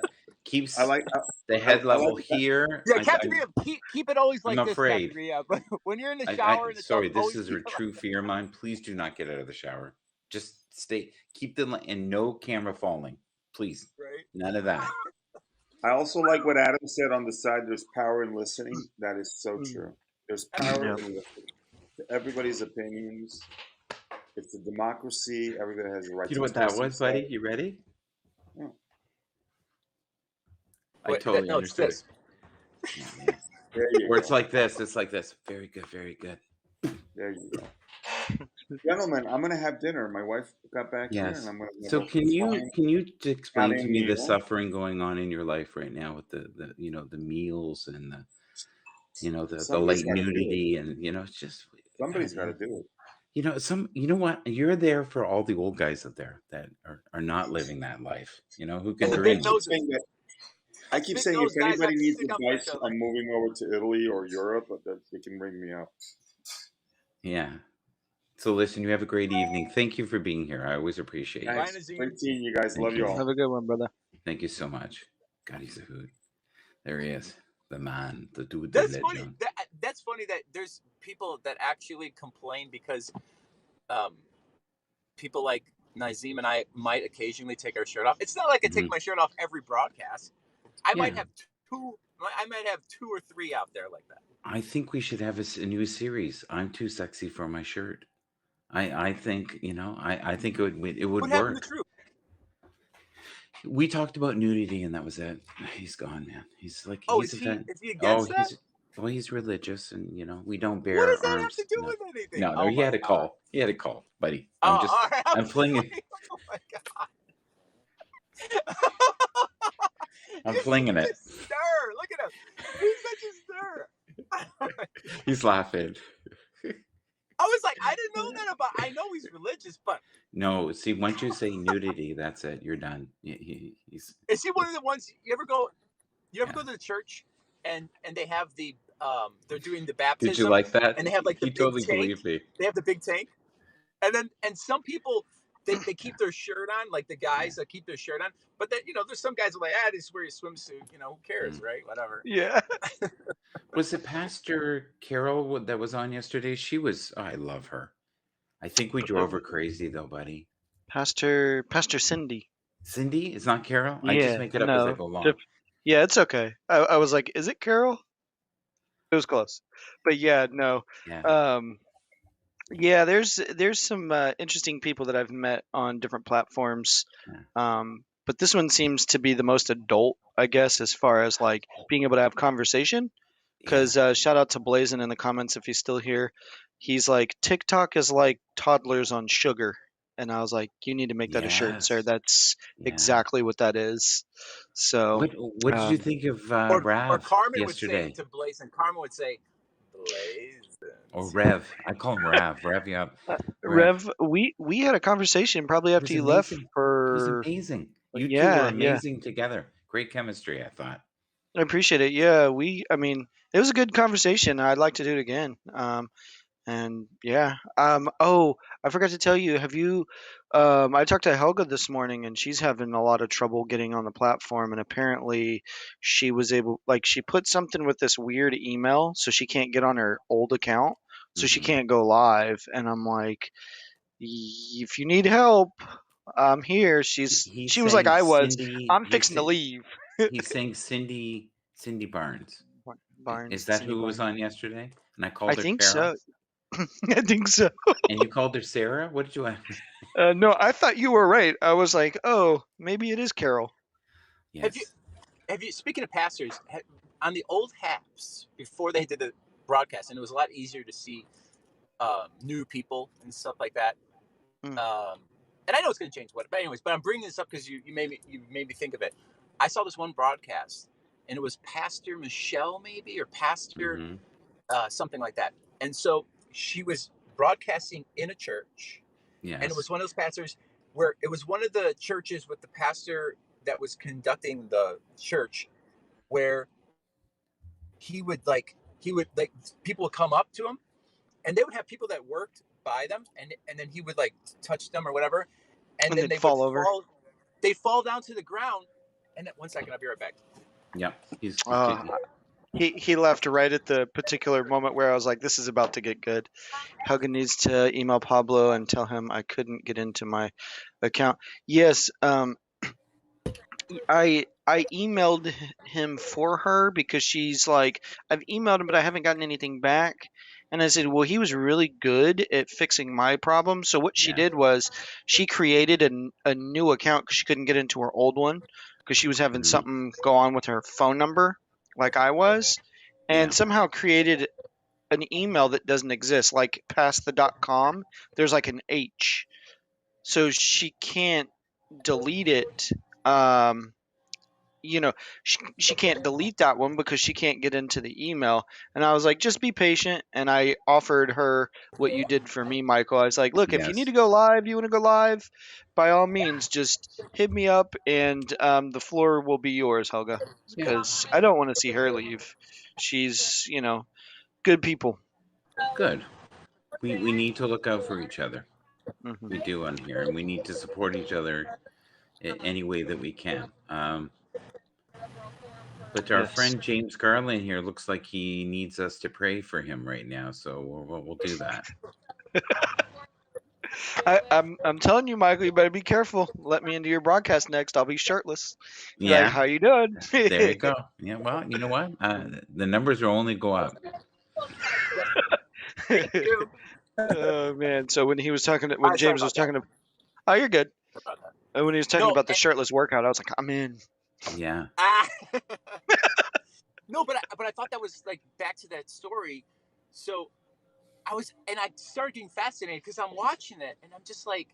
keeps the head level here. Yeah, Captain Rehab, keep it always like this, afraid. Captain Rehab. When you're in the shower, sorry, this is a true fear of mine. Please do not get out of the shower. Just stay. Keep the and no camera falling, please. Right. None of that. I also like what Adam said on the side. There's power in listening. That is so true. There's power in listening. to everybody's opinions. It's a democracy. Everybody has the right You to know what that express was, buddy? themselves. You ready? Yeah. I totally No, it's understood it. this. Yeah, yeah. There you Or it's go. like this. It's like this. Very good. Very good. There you go. Gentlemen, I'm gonna have dinner. My wife got back here, and Yes. I'm gonna have So a can fine you explain to Italian me the meal. suffering going on in your life right now with the the meals and the Somebody's light got to do it. nudity and it's just Somebody's got to do it. you know what, you're there for all the old guys out there that are not living that life, who can And the Or I big dream. keep noses. saying that. I keep Big saying if nose guys have anybody to needs stick up for each advice other. on moving over to Italy or Europe, that they can ring me up. Yeah. So listen, you have a great evening. Thank you for being here. I always appreciate you. Bye, Guys, Nazim. great seeing you guys. Thank Love you, you man. all. Have a good one, brother. Thank you so much. God, he's a hoot. There he is. The man, the dude, the That's funny. legend. That's funny that there's people that actually complain because people like Nazim and I might occasionally take our shirt off. It's not like I take my shirt off every broadcast. I might Yeah. have two or three out there like that. I think we should have a new series. I'm too sexy for my shirt. I think I think it would What happened to work. Drew? We talked about nudity and that was it. He's gone, man. He's like Oh, he's is a he fan. against that? He's religious and we don't What bear does that have to arms. do No, with anything? no, no. Oh He my had a god. call. He had a call, buddy. Oh, all right. I'm flinging. Oh my god. I'm He's flinging such it. a stir. Look at him. He's such a stir. He's laughing. I was like, I didn't know that about. I know he's religious, but No, see, once you say nudity, that's it. You're done. He's is he one of the ones you ever go? You ever yeah. go to the church and they have the they're doing the Did you baptism like that? and they have like the He big totally tank. believed me. They have the big tank, and some people they keep their shirt on, like the guys that keep their shirt on. But then there's some guys who are like, they just wear a swimsuit. Who cares, right? Whatever. Yeah. Was it Pastor Carol that was on yesterday? She was. Oh, I love her. I think we drove her crazy though, buddy. Pastor Cindy. Cindy, it's not Carol. I just Yeah, make it up as I no. go along. Yeah, it's okay. I was like, is it Carol? It was close. But yeah, no. Yeah. Yeah, there's some interesting people that I've met on different platforms. But this one seems to be the most adult, I guess, as far as like being able to have conversation. Because shout out to Blazin in the comments if he's still here. He's like, TikTok is like toddlers on sugar. And I was like, you need to make that a shirt, sir. Yes. That's Yeah. exactly what that is. So what did you think of Or Rav Carmen yesterday? would say to Blazin. Carmen would say, Blazin. Or Rev. I call him Rav. Rev you up. Rev, we had a conversation probably after you left It was for amazing. You two were yeah. amazing together. Great chemistry, I thought. I appreciate it. Yeah, I mean, it was a good conversation. I'd like to do it again. And yeah. Oh, I forgot to tell you, have you I talked to Helga this morning and she's having a lot of trouble getting on the platform and apparently she was she put something with this weird email so she can't get on her old account. So she can't go live and I'm like, if you need help, I'm here. She was like saying I was. Cindy. I'm fixing to leave. He's saying Cindy Barnes. Barnes. Is that Cindy who was Barnes. on yesterday? And I I called her think Carol. so. I think so. And you called her Sarah? What did you ask? No, I thought you were right. I was like, oh, maybe it is Carol. Yes. Have you? Speaking of pastors, on the old Haps before they did the broadcast, and it was a lot easier to see new people and stuff like that. And I know it's going to change, but anyways, but I'm bringing this up because you made me think of it. I saw this one broadcast, and it was Pastor Michelle, maybe, or Pastor something like that. And so she was broadcasting in a church, and it was one of those pastors where it was one of the churches with the pastor that was conducting the church, where he would people would come up to him, and they would have people that worked by them, and then he would like touch them or whatever, and then they fall over. They'd fall down to the ground. And then, 1 second, I'll be right back. Yeah, he's he left right at the particular moment where I was like, this is about to get good. Helga needs to email Pablo and tell him I couldn't get into my account. Yes, I emailed him for her because she's like, I've emailed him, but I haven't gotten anything back. And I said, well, he was really good at fixing my problem. So what she Yeah. did was she created a new account because she couldn't get into her old one because she was having Mhm. something go on with her phone number, like I was, and Yeah. somehow created an email that doesn't exist. Like past the .com, there's like an H, so she can't delete it. You know, she can't delete that one because she can't get into the email. And I was like, just be patient. And I offered her what you did for me, Michael. I was like, look, if you need Yes. to go live, you want to go live, by all means, just hit me up, and the floor will be yours, Helga, because I don't want to see her leave. She's, good people. Good. We need to look out for each other. Hmm. We do on here, and we need to support each other in any way that we can. But our Yes. friend James Garland here looks like he needs us to pray for him right now, so we'll do that. I'm telling you, Michael, you better be careful. Let me into your broadcast next. I'll be shirtless. Be like, Yeah, how you doing? there you go. Yeah, well, you know what? The numbers will only go up. Thank you. Oh man! So when he was talking, when Sorry James was about that. talking to, oh, you're good. About that. And when he was talking No, about the shirtless workout, I was like, I'm in. Yeah, ah, no, but I thought that was like back to that story. So I started getting fascinated because I'm watching it and I'm just like,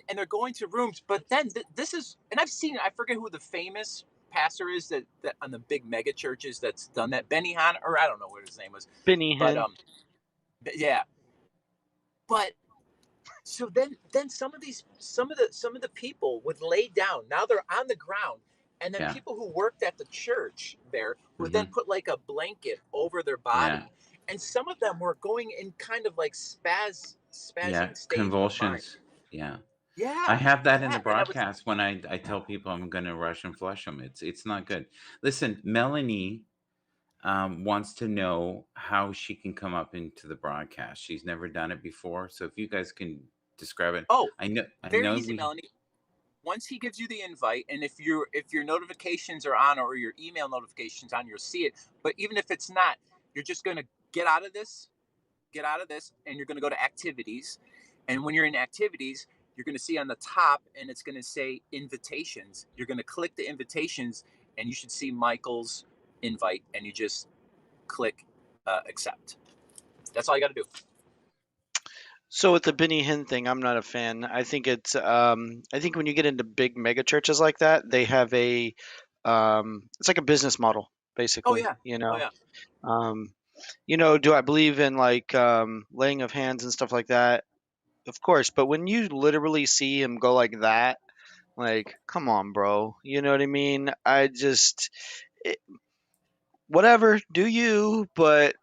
and they're going to rooms, but then this is, and I've seen, I forget who the famous pastor is that on the big mega churches that's done that, Benny Hinn, or I don't know what his name was, Benny but Hinn. yeah, but so then some of the people would lay down. Now they're on the ground, and then yeah, people who worked at the church there would hmm then put like a blanket over their yeah, body, and some of them were going in kind of like yeah. spazzing state of mind. Convulsions. Yeah, I Yeah, have that in the yeah, and I was broadcast when I tell people I'm going to rush and flush them. It's not good. Listen, Melanie wants to know how she can come up into the broadcast. She's never done it before, so if you guys can describe it, oh, I very know easy, we, Melanie. Once he gives you the invite, and if your notifications are on or your email notifications on, you'll see it. But even if it's not, you're just going to get out of this get out of this, and you're going to go to activities. And when you're in activities, you're going to see on the top, and it's going to say invitations. You're going to click the invitations, and you should see Michael's invite, and you just click accept. That's all you got to do. So with the Benny Hinn thing, I'm not a fan. I think I think when you get into big mega churches like that, they have it's like a business model, Oh basically. yeah, oh yeah. Um, do I believe in like laying of hands and stuff like that? Of course, but when you literally see him go like that, like, come on, bro. You know what I mean? It, whatever, do you? But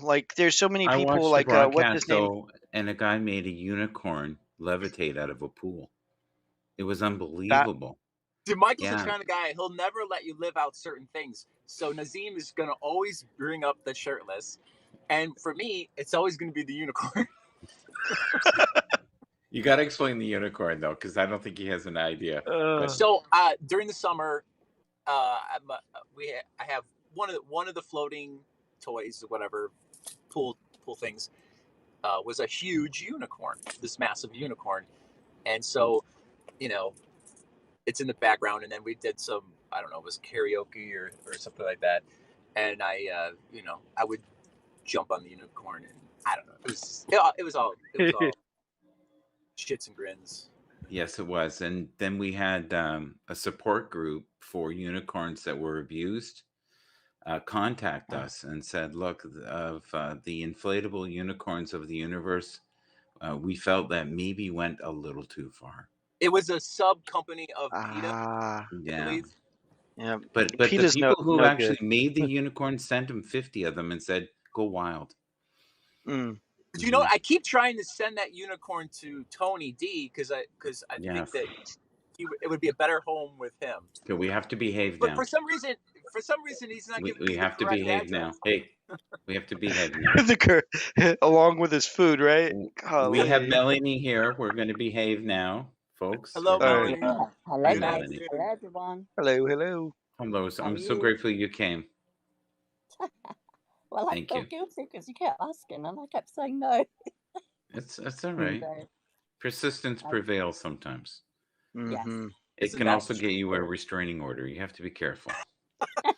like, there's so many I people, watched the like, what's his broadcast name? though, and a guy made a unicorn levitate out of a pool. It was That unbelievable. Dude, Michael's the Yeah, kind of guy, he'll never let you live out certain things. So Nazim is going to always bring up the shirtless. And for me, it's always going to be the unicorn. you got to explain the unicorn though, because I don't think he has an idea. But So during the summer, I have one of the floating toys, whatever pool things, was a huge unicorn, this massive unicorn, and so you know it's in the background, and then we did some, I don't know, it was karaoke or something like that, and I would jump on the unicorn, and I don't know, it was all shits and grins. yes, it was. And then we had a support group for unicorns that were abused contact us and said, look, of the inflatable unicorns of the universe, we felt that maybe went a little too far. It was a sub company of PETA, ah I Yeah. believe. yeah, But the PETA's people who no good. actually made the unicorns sent him 50 of them and said, go wild. Mm. But Hmm. I keep trying to send that unicorn to Tony D because I Yeah. think that it would be a better home with him. Okay, we have to behave But now. for some reason, he's not giving We me the have to correct behave address. now. Hey, we have to behave now. Along with his food, right? We have Golly. Melanie here. We're going to behave now, folks. We're Hello, All going to right. be. Melanie. Hello, Hi, Good guys. Melanie. afternoon. Hello, everyone. Hello, hello. Hello. How are I'm so you? grateful you came. Well, I Thank you. felt guilty because you kept asking and I kept saying no. That's all right. So, Persistence um, prevails sometimes. yes. Mm-hmm. It Isn't can that also get you a true? restraining order. You have to be careful.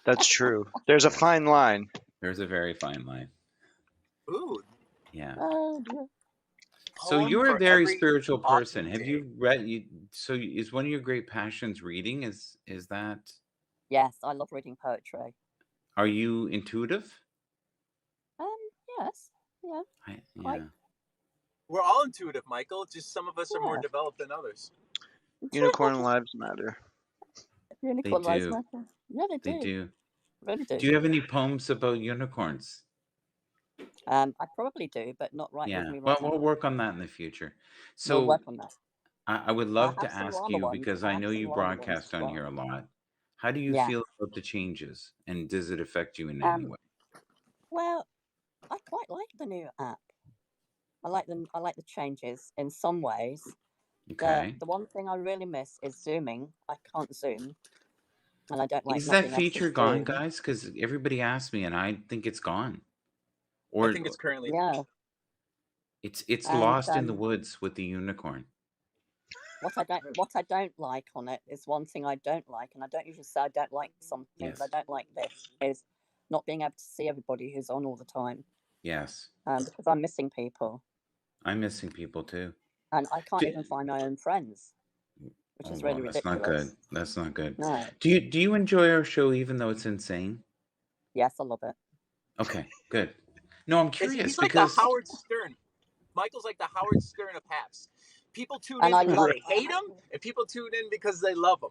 That's true. There's a Yes. fine line. There's a very fine line. Ooh, Yeah. Oh, dear. So poem you're a for very every spiritual person. awesome Have day. you read? So is one of your great passions reading? Is that? Yes, I love reading poetry. Are you intuitive? Yes. Yeah, quite. Yeah. We're all intuitive, Michael. Just some of us are more Yeah. developed than others. Unicorn lives matter. They Unicorn lives do. matter. Yeah, they They do. do. Really do. Do you have any poems about unicorns? I probably do, but not right with Yeah. me Well, right we'll now. work on that in the future. We'll So work on that. I would I love to have some ask rhymer you, ones. because I I have know some you rhymer ones broadcast as on here well. a lot. How do you Yeah. feel about the changes, and does it affect you in any way? Well, I quite like the new app. I like the changes in some ways. Okay. The one thing I really miss is zooming. I can't zoom, and I don't like Is not that being able to feature gone, zoom. guys? Because everybody asked me, and I think it's gone, I or think it's currently. Yeah, it's and lost in the woods with the unicorn. what I don't like on it is one thing I don't like, and I don't usually say I don't like something, Yes. but I don't like this is not being able to see everybody who's on all the time. Yes. Because I'm missing people, I'm missing people too. and I can't Do, even find my own friends, which oh is well, really that's not ridiculous. good. That's not good. No, Do you enjoy our show even though it's insane? yes, I love it. Okay, good. No, I'm He's curious like the because Howard Stern. Michael's like the Howard Stern of Haps. People tune And in I because love. they hate him, and people tune in because they love him.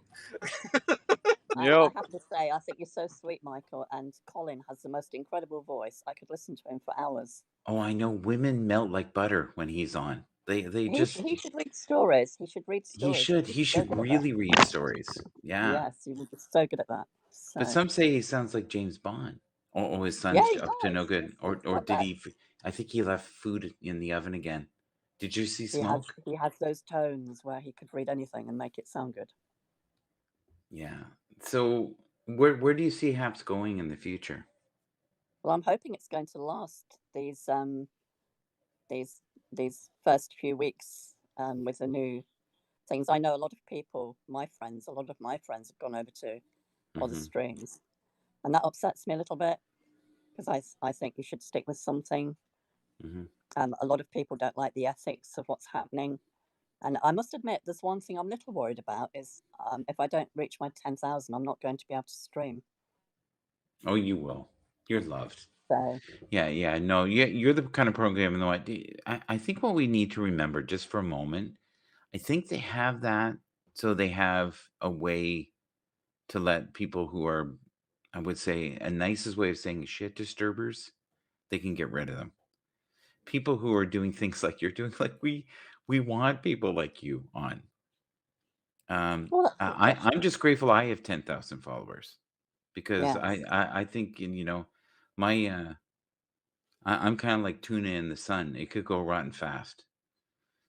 And I Yep. have to say, I think you're so sweet, Michael. And Colin has the most incredible voice. I could listen to him for hours. oh, I know women melt like butter when he's on. They He just should read stories. He should read he stories. should He'd be he so should good at that. really read stories. Yeah. Yes, he would be so good at that. But So some say he sounds like James Bond. Or his yeah, son's he up to no does. good. He's Or got did that. he? I think he left food in the oven again. Did you see smoke? He has those tones where he could read anything and make it sound good. Yeah. So where do you see Haps going in the future? Well, I'm hoping it's going to last these these first few weeks with the new things. I know a lot of people, a lot of my friends have gone over to other Hmm. streams, and that upsets me a little bit because I think you should stick with something. Hmm. A lot of people don't like the ethics of what's happening, and I must admit, there's one thing I'm a little worried about is if I don't reach my 10,000, I'm not going to be able to stream. Oh, you will. You're loved. So Yeah. No, you're the kind of program. No, I think what we need to remember just for a moment, I think they have that so they have a way to let people who are, I would say, a nicest way of saying shit disturbers, they can get rid of them. People who are doing things like you're doing, like we want people like you on. well, I'm just grateful I have 10,000 followers because yes, I think my I'm kind of like tuna in the sun. It could go rotten fast.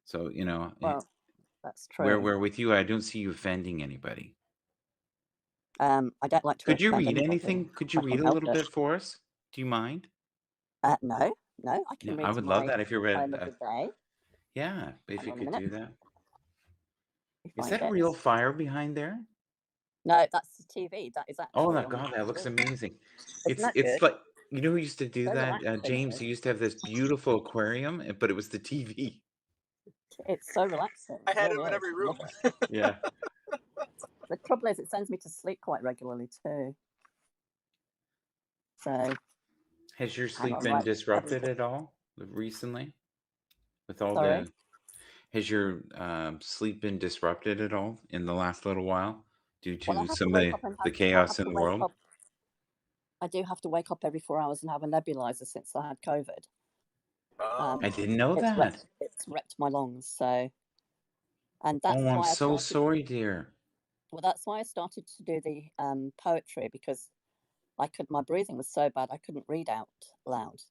So well, that's true. where with you, I don't see you offending anybody. I don't like to Could you offend read anybody anything? Could if you I read can a help little it. bit for us? Do you mind? No, I Yeah, can I read would love my that if you read. poem of the day. Yeah, if Hang you on a could minute, do that. let me Is find that it. real fire behind there? No, that's the TV. That is Oh actually my on the God, that looks screen. amazing. Isn't that It's good? like who used to do So that? relaxing it James. He is. used to have this beautiful aquarium, but it was the TV. It's so relaxing. I It had him really in is. every I room. love it. Yeah. The trouble is, it sends me to sleep quite regularly too. So Has your hang sleep on, been right? disrupted at all recently? With all Sorry. has your sleep been disrupted at all in the last little while due Well, I to have to some of wake up and the have. I chaos have in to the wake world? up. I do have to wake up every 4 hours and have a nebulizer since I had COVID. Oh. I didn't know that. It's wrecked my lungs. So, and that's Oh, I'm why I so started. sorry, dear. Well, that's why I started to do the poetry because my breathing was so bad I couldn't read out loud.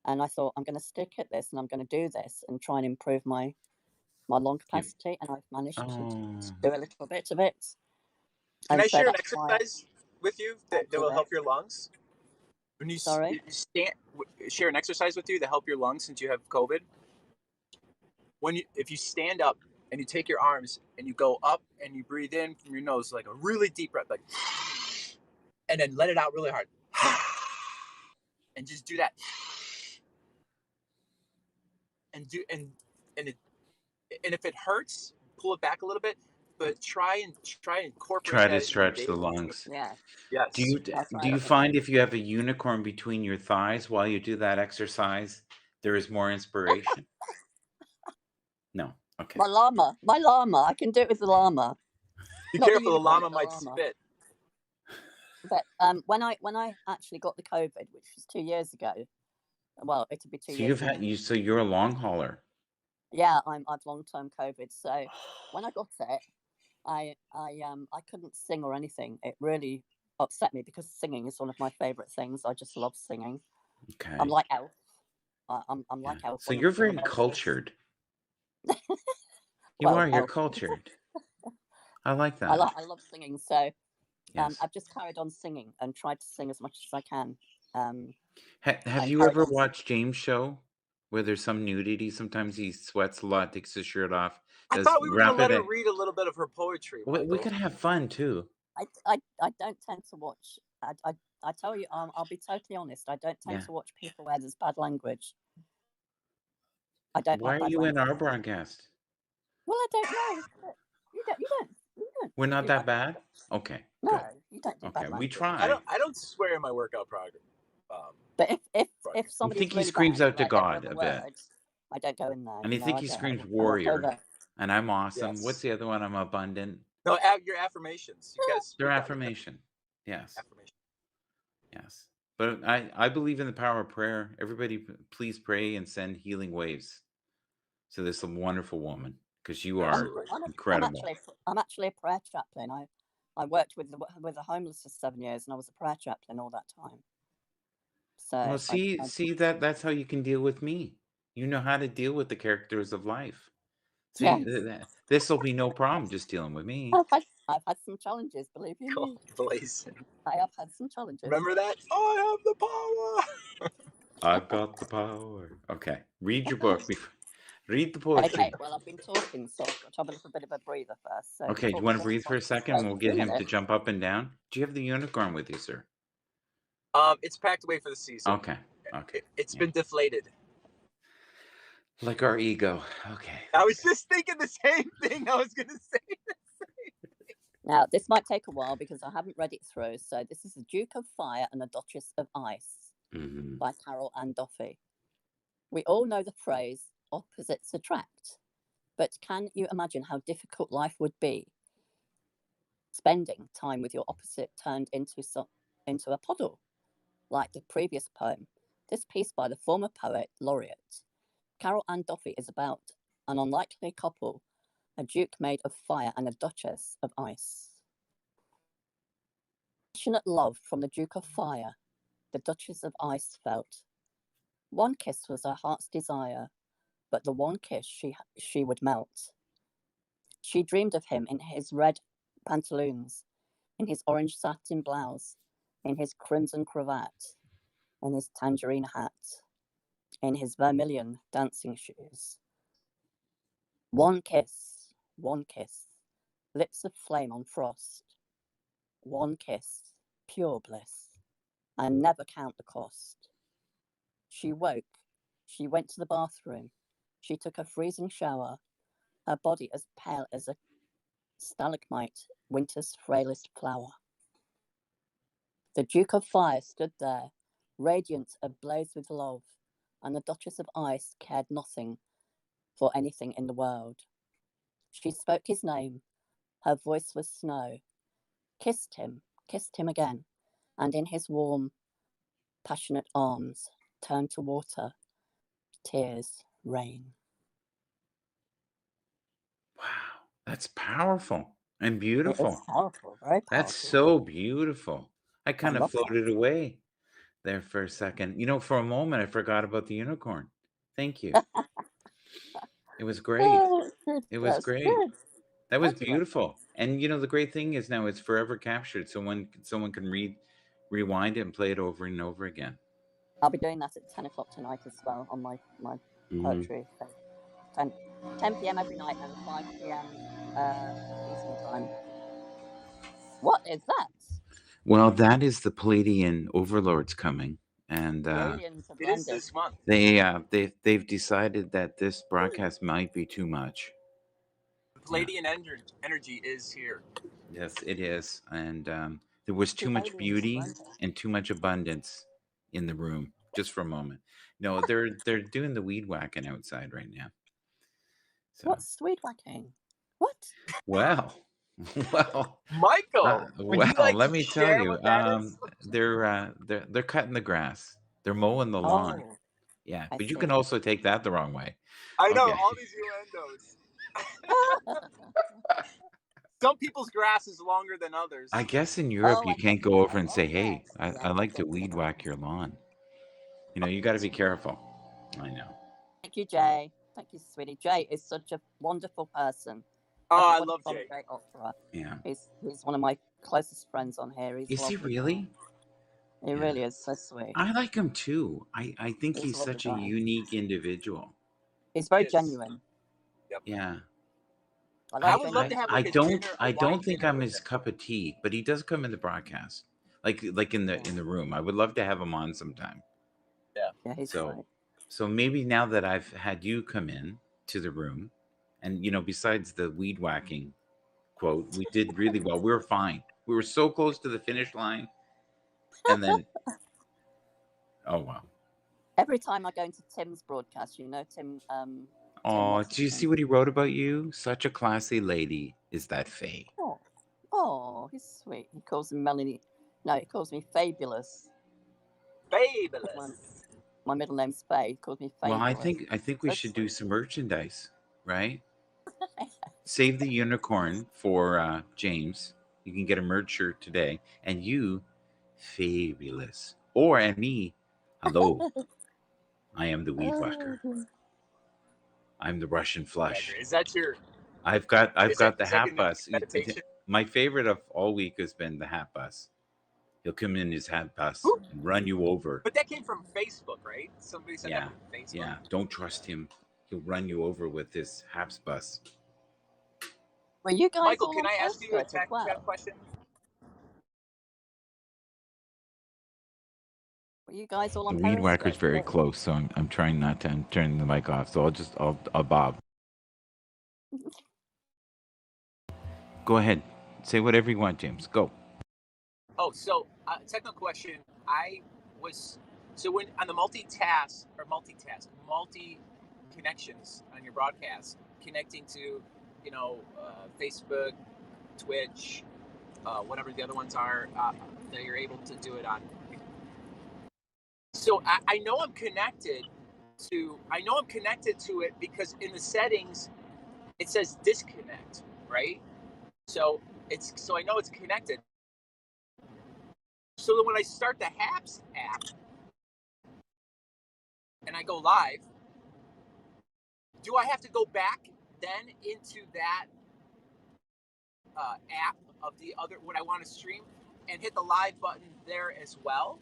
And I thought I'm going to stick at this and I'm going to do this and try and improve my lung capacity. And I've managed to Oh, do a little bit of it. Can And I so share an that's why exercise with you I that do will that. help your lungs? When you Sorry? share an exercise with you to help your lungs since you have COVID. If you stand up and you take your arms and you go up and you breathe in from your nose like a really deep breath, like, and then let it out really hard, and just do that, and if it hurts, pull it back a little bit, but try and incorporate Try to that in your stretch the daily routine. lungs. Yeah, Do Yes. you I'll do try you to. find if you have a unicorn between your thighs while you do that exercise, there is more inspiration? No. Okay. My llama. I can do it with the llama. Be Not the careful, the unicorn, llama but the might llama. spit. But when I actually got the COVID, which was 2 years ago, well, it'll be 2 So years you've now. had so you're a long hauler. Yeah, I've long-term COVID. So when I got it, I couldn't sing or anything. It really upset me because singing is one of my favorite things. I just love singing. Okay. I'm like Elf. I'm Yeah. like Elf. So One you're of the very monsters. cultured. You Well, are. You're Elf. cultured. I like I that. love singing. So Yes. I've just carried on singing and tried to sing as much as I can. Have And you carried ever on. watched James' show where there's some nudity? Sometimes he sweats a lot, takes his shirt off, I does thought we were going to let her rapid. read a little bit of her poetry, We Michael. can have fun too. I don't tend to watch. I tell you, I'll be totally honest. I don't tend Yeah. to watch people where there's bad language. I don't Why like are bad you in language. our broadcast? Well, I don't know. You don't We're not do that bad. bad? Okay, No, good. you don't do Okay, bad we language. try. I don't swear in my workout program. But if I somebody's think he really screams bad, out to like every God other a bit. word, I don't go in there. And I think he screams warrior. And I'm awesome. What's Yes. the other one? I'm abundant. No, your affirmations. You guys. They're affirmation. Yes. Affirmation. Yes. But I believe in the power of prayer. Everybody, please pray and send healing waves to this wonderful woman because you are Absolutely. incredible. I'm actually a prayer chaplain. I worked with the homeless for 7 years, and I was a prayer chaplain all that time. So Well, see that's how you can deal with me. You know how to deal with the characters of life. See, yes. this will be no problem just dealing with me. I've had some challenges, believe you me. Blazing. I have had some challenges. Remember that? I have the power. I've got the power. Okay, read your book. Read the Okay, poetry. well, I've been talking, so I've got to have a little bit of a breather first. So Okay, do you want to breathe for a second? We'll get him to jump up and down. Do you have the unicorn with you, sir? It's packed away for the season. Okay. It's been deflated. Like our ego. Okay. I was just thinking the same thing. I was going to say the same thing. Now, this might take a while because I haven't read it through. So this is The Duke of Fire and the Duchess of Ice by Carol Ann Duffy. We all know the phrase, opposites attract. But can you imagine how difficult life would be spending time with your opposite turned into a puddle? Like the previous poem, this piece by the former poet laureate Carol Ann Duffy is about an unlikely couple, a duke made of fire and a duchess of ice. Passionate love from the Duke of Fire, the Duchess of Ice felt. One kiss was her heart's desire, but the one kiss she would melt. She dreamed of him in his red pantaloons, in his orange satin blouse, in his crimson cravat, in his tangerine hat, in his vermilion dancing shoes. One kiss, lips of flame on frost. One kiss, pure bliss, and never count the cost. She woke, she went to the bathroom, she took a freezing shower, her body as pale as a stalagmite, winter's frailest flower. The Duke of Fire stood there, radiant, ablaze with love, and the Duchess of Ice cared nothing for anything in the world. She spoke his name, her voice was snow, kissed him again, and in his warm, passionate arms turned to water, tears, rain. Wow, that's powerful and beautiful. It is powerful, very powerful. That's so beautiful. I kind of love that. floated away there for a second. For a moment, I forgot about the unicorn. Thank you. It was great. It was That's great. good. That was Excellent. beautiful. And the great thing is now it's forever captured. So when someone can read rewind it and play it over and over again. I'll be doing that at 10 o'clock tonight as well on my poetry thing. 10 p.m. every night and 5 p.m. Eastern time. What is that? Well, that is the Palladian overlords coming, and The aliens have It is landed. this month. they've decided that this broadcast might be too much. Palladian energy is here. Yes, it is, and there was too The much aliens have beauty landed. and too much abundance in the room. Just for a moment. No, they're doing the weed whacking outside right now. So What's weed whacking? What? well, well, Michael, would you well. like Let to me tell share you, what that is? they're cutting the grass. They're mowing the lawn. Oh, Yeah, I but you see. can also take that the wrong way. I know Okay. all these innuendos. Some people's grass is longer than others. I guess in Europe Oh, you I can't get go it over now. and Oh, say, "Hey, yes. I Yes, like I to get it weed now. whack your lawn." You got to be careful. I know. Thank you, Jay. Thank you, sweetie. Jay is such a wonderful person. Oh, I Everybody love follow Jay. Jay Opera. Yeah. He's one of my closest friends on here. He's Is he lovely. really? He really is so sweet. I like him too. I think He's he's a lovely such a guy. unique individual. He's very Yes. genuine. Yep. Yeah. I would love to have like a dinner. I don't think dinner I'm with his him. cup of tea, but he does come in the broadcast, like in the room. I would love to have him on sometime. Yeah, he's So, great. so maybe now that I've had you come in to the room, and besides the weed whacking quote, we did really well. We were fine. We were so close to the finish line, and then, oh wow. Every time I go into Tim's broadcast, Tim. Oh, do you see what he wrote about you? Such a classy lady is that Faye. Oh, he's sweet. He calls me Melanie. No, he calls me Fabulous. Fabulous. My middle name's Faye. He calls me Fabulous. Well, I think we should do some merchandise, right? Save the unicorn for James. You can get a merch shirt today, and you, fabulous, and me, hello. I am the weed whacker. I'm the Russian flush. Is that your? I've got the is that hat your bus. meditation? My favorite of all week has been the hat bus. He'll come in his hat bus and run you over. But that came from Facebook, right? Somebody said that from Facebook. Yeah, don't trust him. He'll run you over with this Haps bus. Were you guys Michael, all can on I ask you a Facebook as well? chat question? Were you guys all on The weed Periscope? whacker's very close, so I'm trying not to. I'm turning the mic off, so I'll bob. Go ahead, say whatever you want, James. Go. Oh, so technical question. I was when on the multi connections on your broadcast, connecting to Facebook, Twitch, whatever the other ones are that you're able to do it on. So I know I'm connected to it because in the settings it says disconnect, right? So I know it's connected. So that when I start the Haps app and I go live, do I have to go back then into that app of the other when I want to stream and hit the live button there as well?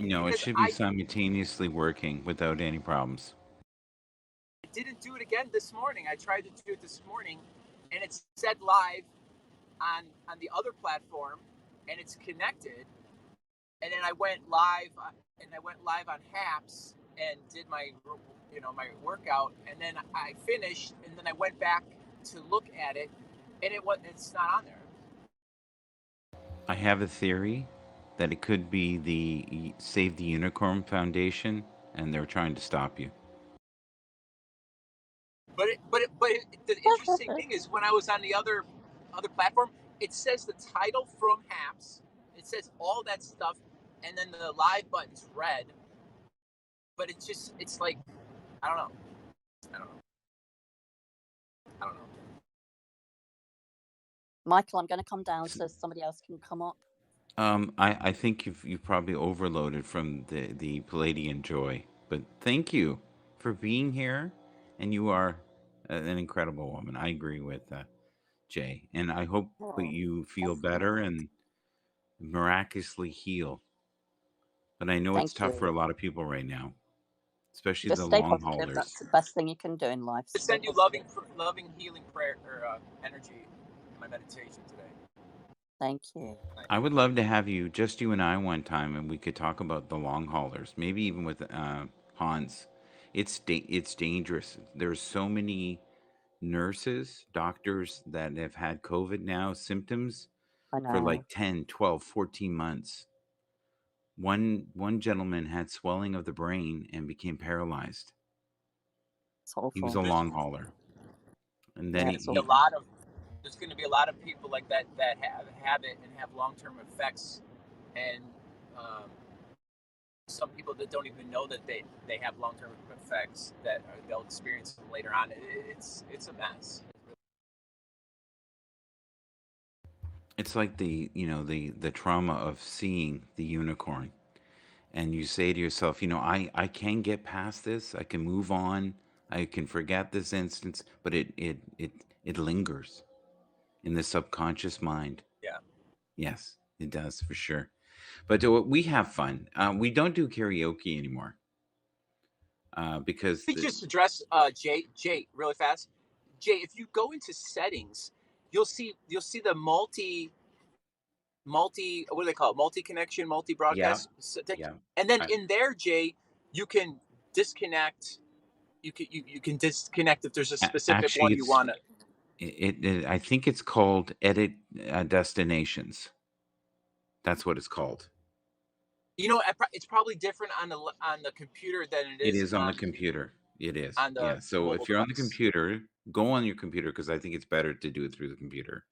No, it should be simultaneously working without any problems. I didn't do it again this morning. I tried to do it this morning, and it said live on the other platform, and it's connected. And then I went live, on Haps and did my workout, and then I finished, and then I went back to look at it, and it's not on there. I have a theory that it could be the Save the Unicorn Foundation, and they're trying to stop you. But the interesting thing is when I was on the other platform, it says the title from Haps, it says all that stuff, and then the live button's red. But it's like I don't know. Michael, I'm going to come down so somebody else can come up. I think you've probably overloaded from the Palladian joy, but thank you for being here, and you are an incredible woman. I agree with Jay, and I hope that you feel better, and miraculously heal. But I know it's Thank tough for a you. lot of people right now, especially Just the stay long positive. haulers. That's the best thing you can do in life. To Stay send you positive. loving healing prayer or energy in my meditation today. Thank you. I would love to have you, just you and I, one time, and we could talk about the long haulers. Maybe even with Hans. It's dangerous. There's so many nurses, doctors that have had COVID now, symptoms I for like know. 10, 12, 14 months. One gentleman had swelling of the brain and became paralyzed. It's He was awful. a long hauler. And then Yeah, he, it's Be a he awful. lot of There's going to be a lot of people like that have it and have long term effects, and um, some people that don't even know that they have long term effects that they'll experience them later on. It's a mess. it's like the trauma of seeing the unicorn. And you say to yourself, I can get past this. I can move on. I can forget this instance, but it lingers in the subconscious mind. Yeah. Yes, it does for sure. But we have fun. We don't do karaoke anymore because Let me just address Jay really fast. Jay, if you go into settings, you'll see the multi what do they call it, multi connection, multi yeah, broadcast, yeah. and then I, in there, Jay, you can disconnect. You can disconnect if there's a specific actually, one you want to. I think it's called edit destinations. That's what it's called. It's probably different on the computer than it It is is on the computer. It is. on the Yeah. So mobile if you're on the device. computer, go on your computer because I think it's better to do it through the computer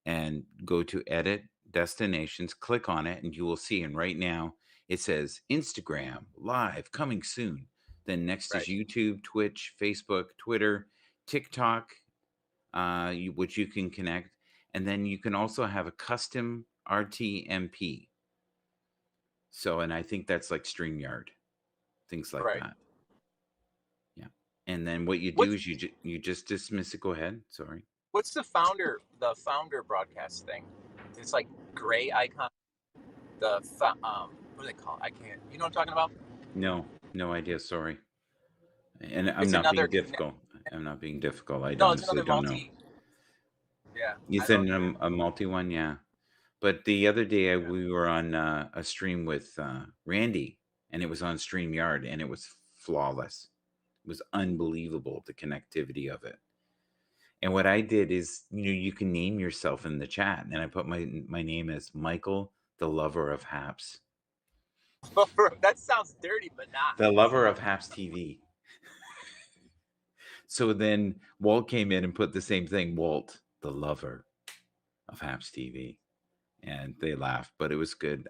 and go to edit destinations, click on it, and you will see. And right now it says Instagram live coming soon. Then next is Right. YouTube, Twitch, Facebook, Twitter, TikTok, which you can connect. And then you can also have a custom RTMP. So, and I think that's like StreamYard, things like Right. that. Yeah. And then what you do What's is you just dismiss it. Go ahead. Sorry. what's the founder broadcast thing? It's like gray icon. What do they call it? I can't. You know what I'm talking about? No, no idea. Sorry. And I'm It's not another being difficult. I'm not being difficult. I no, it's honestly another don't know. multi. Yeah, I Is it don't either. a multi one? Yeah. But the other day we were on a stream with Randy, and it was on StreamYard, and it was flawless. It was unbelievable, the connectivity of it. And what I did is, you can name yourself in the chat, and I put my name as Michael, the lover of Haps, That sounds dirty, but not. the lover of Haps TV. So then Walt came in and put the same thing, Walt, the lover of Haps TV, and they laughed, but it was good.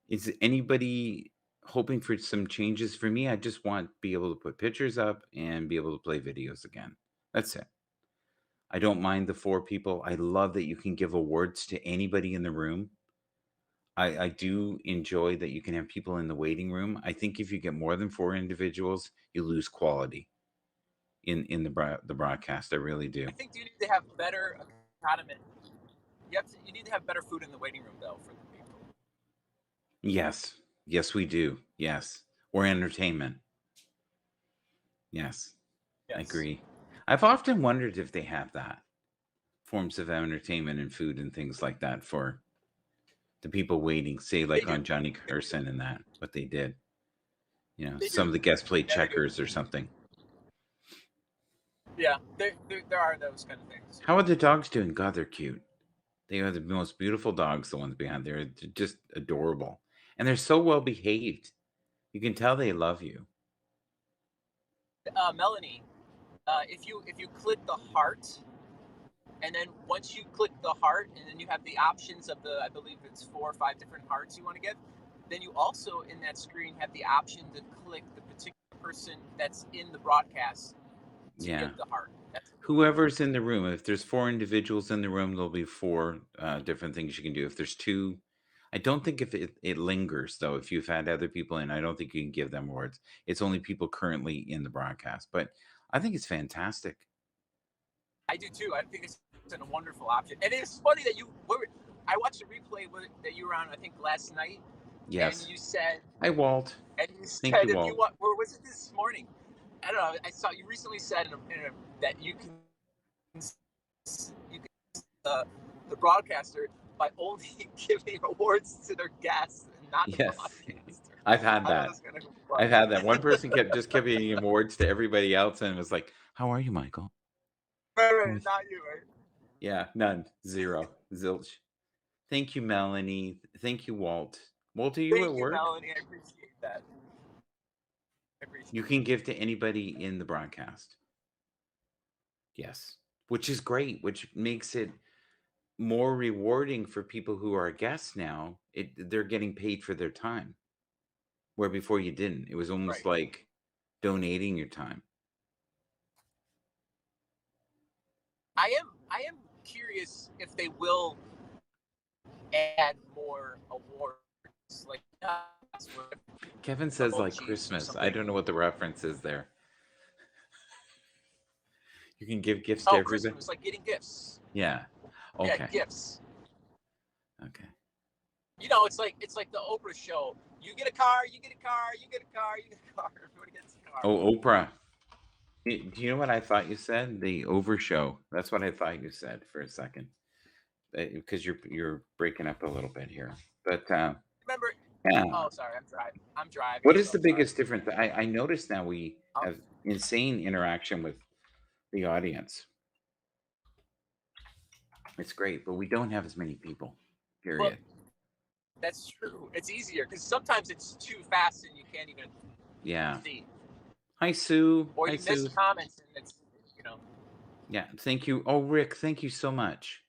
Is anybody hoping for some changes for me? I just want to be able to put pictures up and be able to play videos again. That's it. I don't mind the 4 people. I love that you can give awards to anybody in the room. I do enjoy that you can have people in the waiting room. I think if you get more than 4 individuals, you lose quality in the broadcast. I really do. I think you need to have better condiment. You need to have better food in the waiting room though for the people. Yes. Yes, we do. Yes. Or entertainment. Yes. I Yes. agree. I've often wondered if they have that forms of entertainment and food and things like that for the people waiting, say They like do. on Johnny Carson and that, what they did. They Some do. of the guests played Yeah, they do. checkers or something. Yeah, there are those kind of things. How are the dogs doing? God, they're cute. They are the most beautiful dogs, the ones behind there. They're just adorable. And they're so well behaved. You can tell they love you. Melanie, if you click the heart, and then once you click the heart, and then you have the options of I believe it's 4 or 5 different hearts you want to give. Then you also in that screen have the option to click the particular person that's in the broadcast to Yeah. give the heart. That's Whoever's in the room, if there's 4 individuals in the room, there'll be 4 different things you can do. If there's 2, I don't think if it lingers though. If you've had other people in, I don't think you can give them awards. It's only people currently in the broadcast. But I think it's fantastic. I do too. I think it's a wonderful option, and it's funny that I watched a replay that you were on, I think last night, Yes. and you said, Hi, Walt. and you Thank said you, if Walt. you want, or was it this morning? I don't know. I saw you recently said that you can the broadcaster by only giving awards to their guests and not the Yes. broadcaster. I've had I thought that. it was kind of I've funny. had that. One person kept giving awards to everybody else and was like, "How are you, Michael?" Right, not you, right? Yeah, none. Zero. Zilch. Thank you, Melanie. Thank you, Walt. Walt, are you at Thank you, work? Melanie. I appreciate that. I appreciate You can give to anybody in the broadcast. Yes. Which is great, which makes it more rewarding for people who are guests now. They're getting paid for their time. Where before you didn't. It was almost Right. like donating your time. I am curious if they will add more awards. Like Kevin says double like cheese or Christmas. I something. don't know what the reference is there. You can give gifts to Oh, everybody. Christmas, like getting gifts. Yeah. Yeah, Okay. gifts. Okay. You know, it's like the Oprah show. You get a car, you get a car, you get a car, you get a car. Everybody gets a car. Oh, Oprah. Do you know what I thought you said? The over show. That's what I thought you said for a second. Because you're breaking up a little bit here. But Remember? yeah. Oh, sorry, I'm driving. I'm driving. What is so the I'm sorry. biggest difference? I noticed now we Oh. have insane interaction with the audience. It's great, but we don't have as many people. Period. Well, that's true. It's easier because sometimes it's too fast and you can't even see. Hi, Sue. Or Hi, you Sue. miss comments and it's Yeah, thank you. Oh, Rick, thank you so much.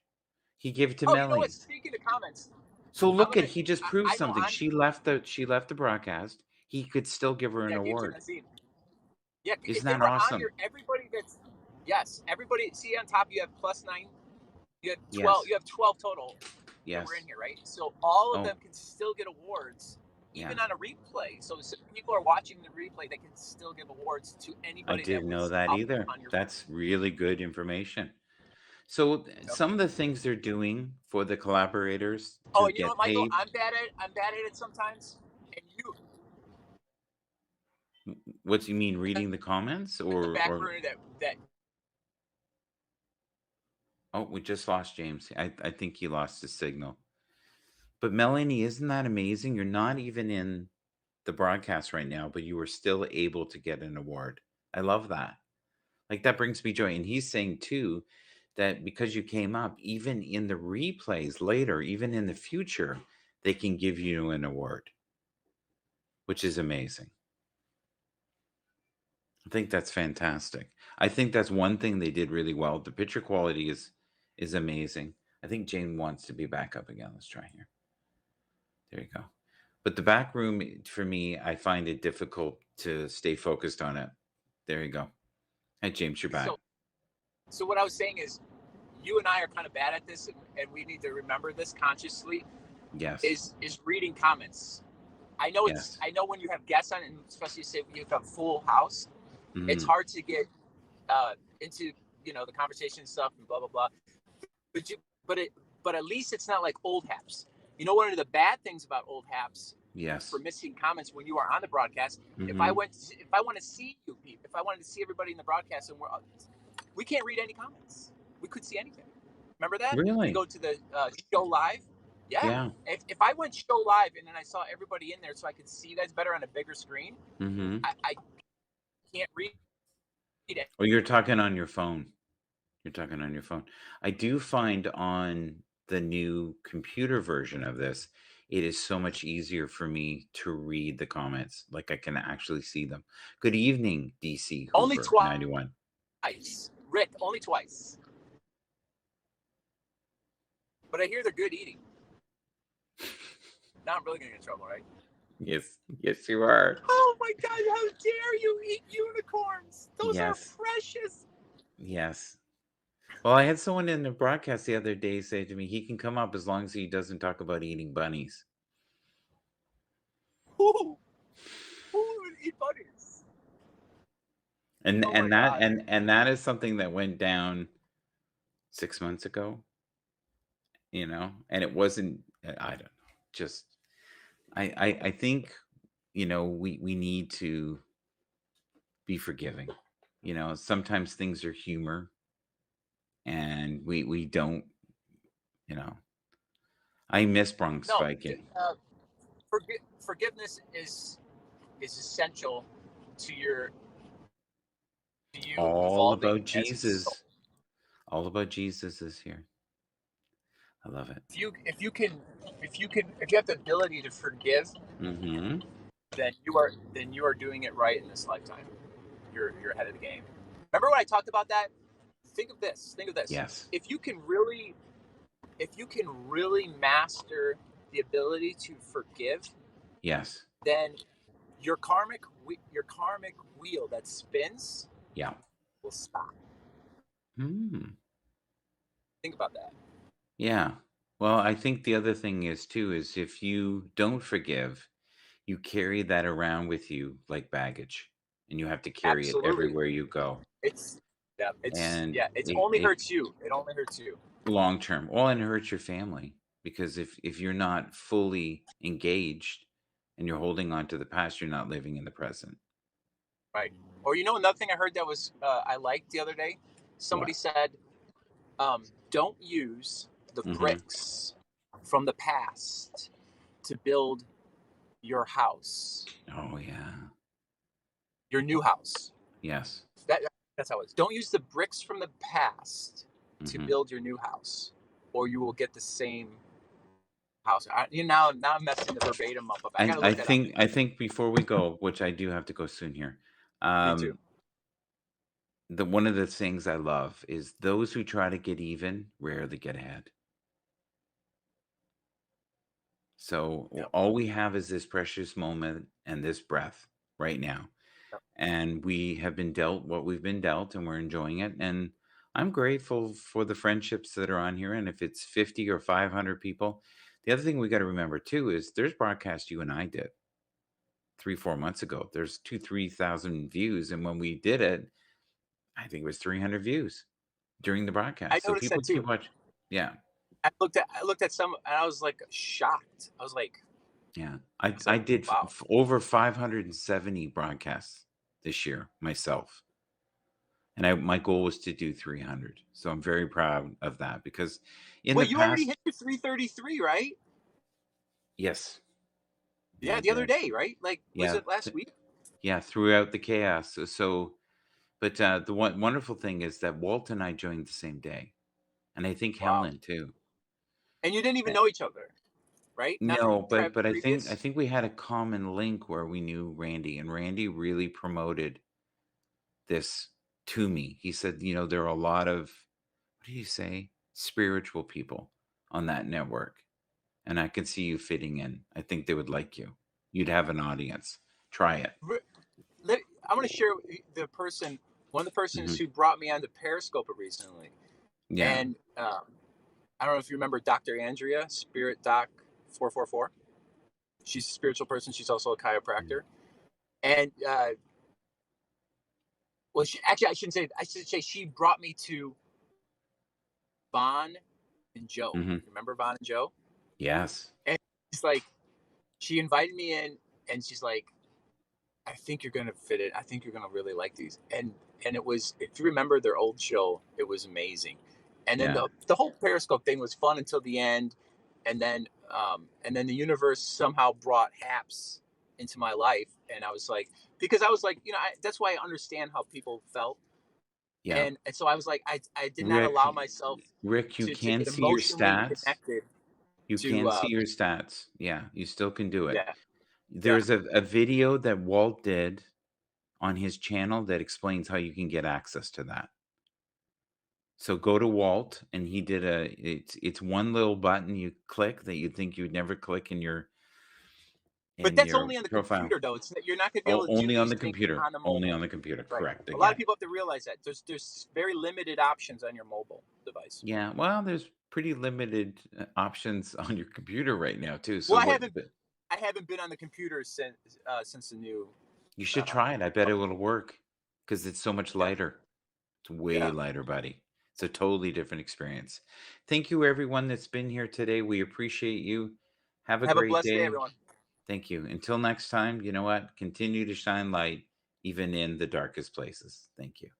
He gave it to Oh, you know what? Melly. Speaking of comments, So look gonna, at he just proved I know something. She left the broadcast. He could still give her an award. Yeah, Isn't if they that were on awesome? here, everybody that's everybody. See on top, you have +9. You have 12. Yes. You have 12 total that were in here, right? So all of them can still get awards, even on a replay. So people are watching the replay. They can still give awards to anybody. I didn't know that up either. on your That's really good information. So some of the things they're doing for the collaborators to Oh, and you know get what, Michael? paid. I'm bad at it sometimes. And you, What do you mean, reading the comments the or back burner that. Oh, we just lost James. I think he lost his signal. But Melanie, isn't that amazing? You're not even in the broadcast right now, but you were still able to get an award. I love that. Like that brings me joy. And he's saying too that because you came up, even in the replays later, even in the future, they can give you an award, which is amazing. I think that's fantastic. I think that's one thing they did really well. The picture quality is amazing. I think Jane wants to be back up again. Let's try here. There you go. But the back room, for me, I find it difficult to stay focused on it. There you go. Hi, James, you're back. So what I was saying is, you and I are kind of bad at this, and we need to remember this consciously. Yes. Is reading comments. I know it's. I know when you have guests on, and especially say you have a full house, it's hard to get into the conversation and stuff and blah blah blah. But at least it's not like old Haps. You know, one of the bad things about old Haps, for missing comments when you are on the broadcast. If I want to see you, if I wanted to see everybody in the broadcast, and we can't read any comments. We couldn't see anything. Remember that? Really? We go to the show live. Yeah. If I went show live and then I saw everybody in there, so I could see you guys better on a bigger screen, I can't read it. Oh, you're talking on your phone. You're talking on your phone. I do find on the new computer version of this, it is so much easier for me to read the comments. Like I can actually see them. Good evening, DC Hooper, Only twice. 91. Rick, only twice. But I hear they're good eating. Now I'm really gonna get in trouble, right? Yes, you are. Oh my God! How dare you eat unicorns? Those are precious. Yes. Well, I had someone in the broadcast the other day say to me, he can come up as long as he doesn't talk about eating bunnies. Who would eat bunnies? And that is something that went down 6 months ago and it wasn't. I don't know. Just I think we need to be forgiving. Sometimes things are humor, and we don't. You know, I miss Bronx No, Viking. forgiveness is essential to you All evolving about as a soul. Jesus. All about Jesus is here. I love it. If you have the ability to forgive, Mm-hmm. then you are doing it right in this lifetime. You're ahead of the game. Remember when I talked about that? Think of this. Yes. If you can really master the ability to forgive, Yes. then your karmic wheel that spins Yeah. will stop. Hmm. Think about that. Yeah. Well, I think the other thing is too is if you don't forgive, you carry that around with you like baggage, and you have to carry it Absolutely. everywhere you go. It's And it's it, only it hurts you. It only hurts you. long term, well, and it hurts your family because if you're not fully engaged and you're holding on to the past, you're not living in the present. Right. Or another thing I heard that was I liked the other day. Somebody What? said, "Don't use the Mm-hmm. bricks from the past to build your house, Oh yeah. your new house." Yes. That that's how it is. Don't use the bricks from the past to Mm-hmm. build your new house, or you will get the same house. Now I'm messing the verbatim up. I got I to I look that up. think I think before we go, which I do have to go soon here, Me too. the one of the things I love is those who try to get even rarely get ahead. So Yep. all we have is this precious moment and this breath right now. Yep. And we have been dealt what we've been dealt, and we're enjoying it. And I'm grateful for the friendships that are on here. And if it's 50 or 500 people, the other thing we got to remember too is there's broadcasts you and I did 3, 4 months ago. There's 3,000 views. And when we did it, I think it was 300 views during the I broadcast. So noticed people that keep too. watching. Yeah. I looked at some and I was like shocked. I Yeah. I, was I like, did wow. over 570 broadcasts this year myself. And my goal was to do 300. So I'm very proud of that because in Well, the you already past, hit your 333, right? yes. Yeah, Yeah, I the other did. day, right? Like, was Yeah. it last week? Yeah. Throughout the chaos. But the wonderful thing is that Walt and I joined the same day. And I think Wow. Helen too. And you didn't even Eh, know each other, right? Nothing No, but I previous. think we had a common link where we knew Randy, and Randy really promoted this to me. He said, there are a lot of, what do you say, spiritual people on that network, and I can see you fitting in. I think they would like you. You'd have an audience. Try it. I want to share one of the persons Hmm. who brought me onto Periscope recently. Yeah. And I don't know if you remember Dr. Andrea, Spirit Doc 444. She's a spiritual person. She's also a chiropractor. And well, I shouldn't say. I should say she brought me to Vaughn and Joe. Hmm. Remember Vaughn and Joe? Yes. And she's like, she invited me in, and she's like, I think you're gonna fit it. I think you're gonna really like these. And it was, if you remember their old show, it was amazing. And then Yeah. the whole Periscope thing was fun until the end, and then the universe somehow brought Haps into my life, and I was like, because I was like, that's why I understand how people felt, Yeah. and so I was like, I did not Rick, allow myself Rick, you to can get see your emotionally stats. connected You to can see your stats. Yeah, you still can do it. yeah, yeah. There's a video that Walt did on his channel that explains how you can get access to that. So go to Walt, and he did it's one little button you click that you think you'd never click in your But that's your only on the profile. computer, though. You're not going to be Oh, able to do only on these the things computer. on the Only mobile. on the computer. Right. Correct. A lot of Again. people have to realize that there's very limited options on your mobile device. Yeah. Well, there's pretty limited options on your computer right now too. So Well, what? I haven't been on the computer since the new. You should Uh, try it. I bet it will work because it's so much yeah, lighter. It's way yeah. lighter, buddy. It's a totally different experience. Thank you, everyone that's been here today. We appreciate you. Have a Have a great blessed day, day. everyone. Thank you. Until next time, you know what? Continue to shine light even in the darkest places. Thank you.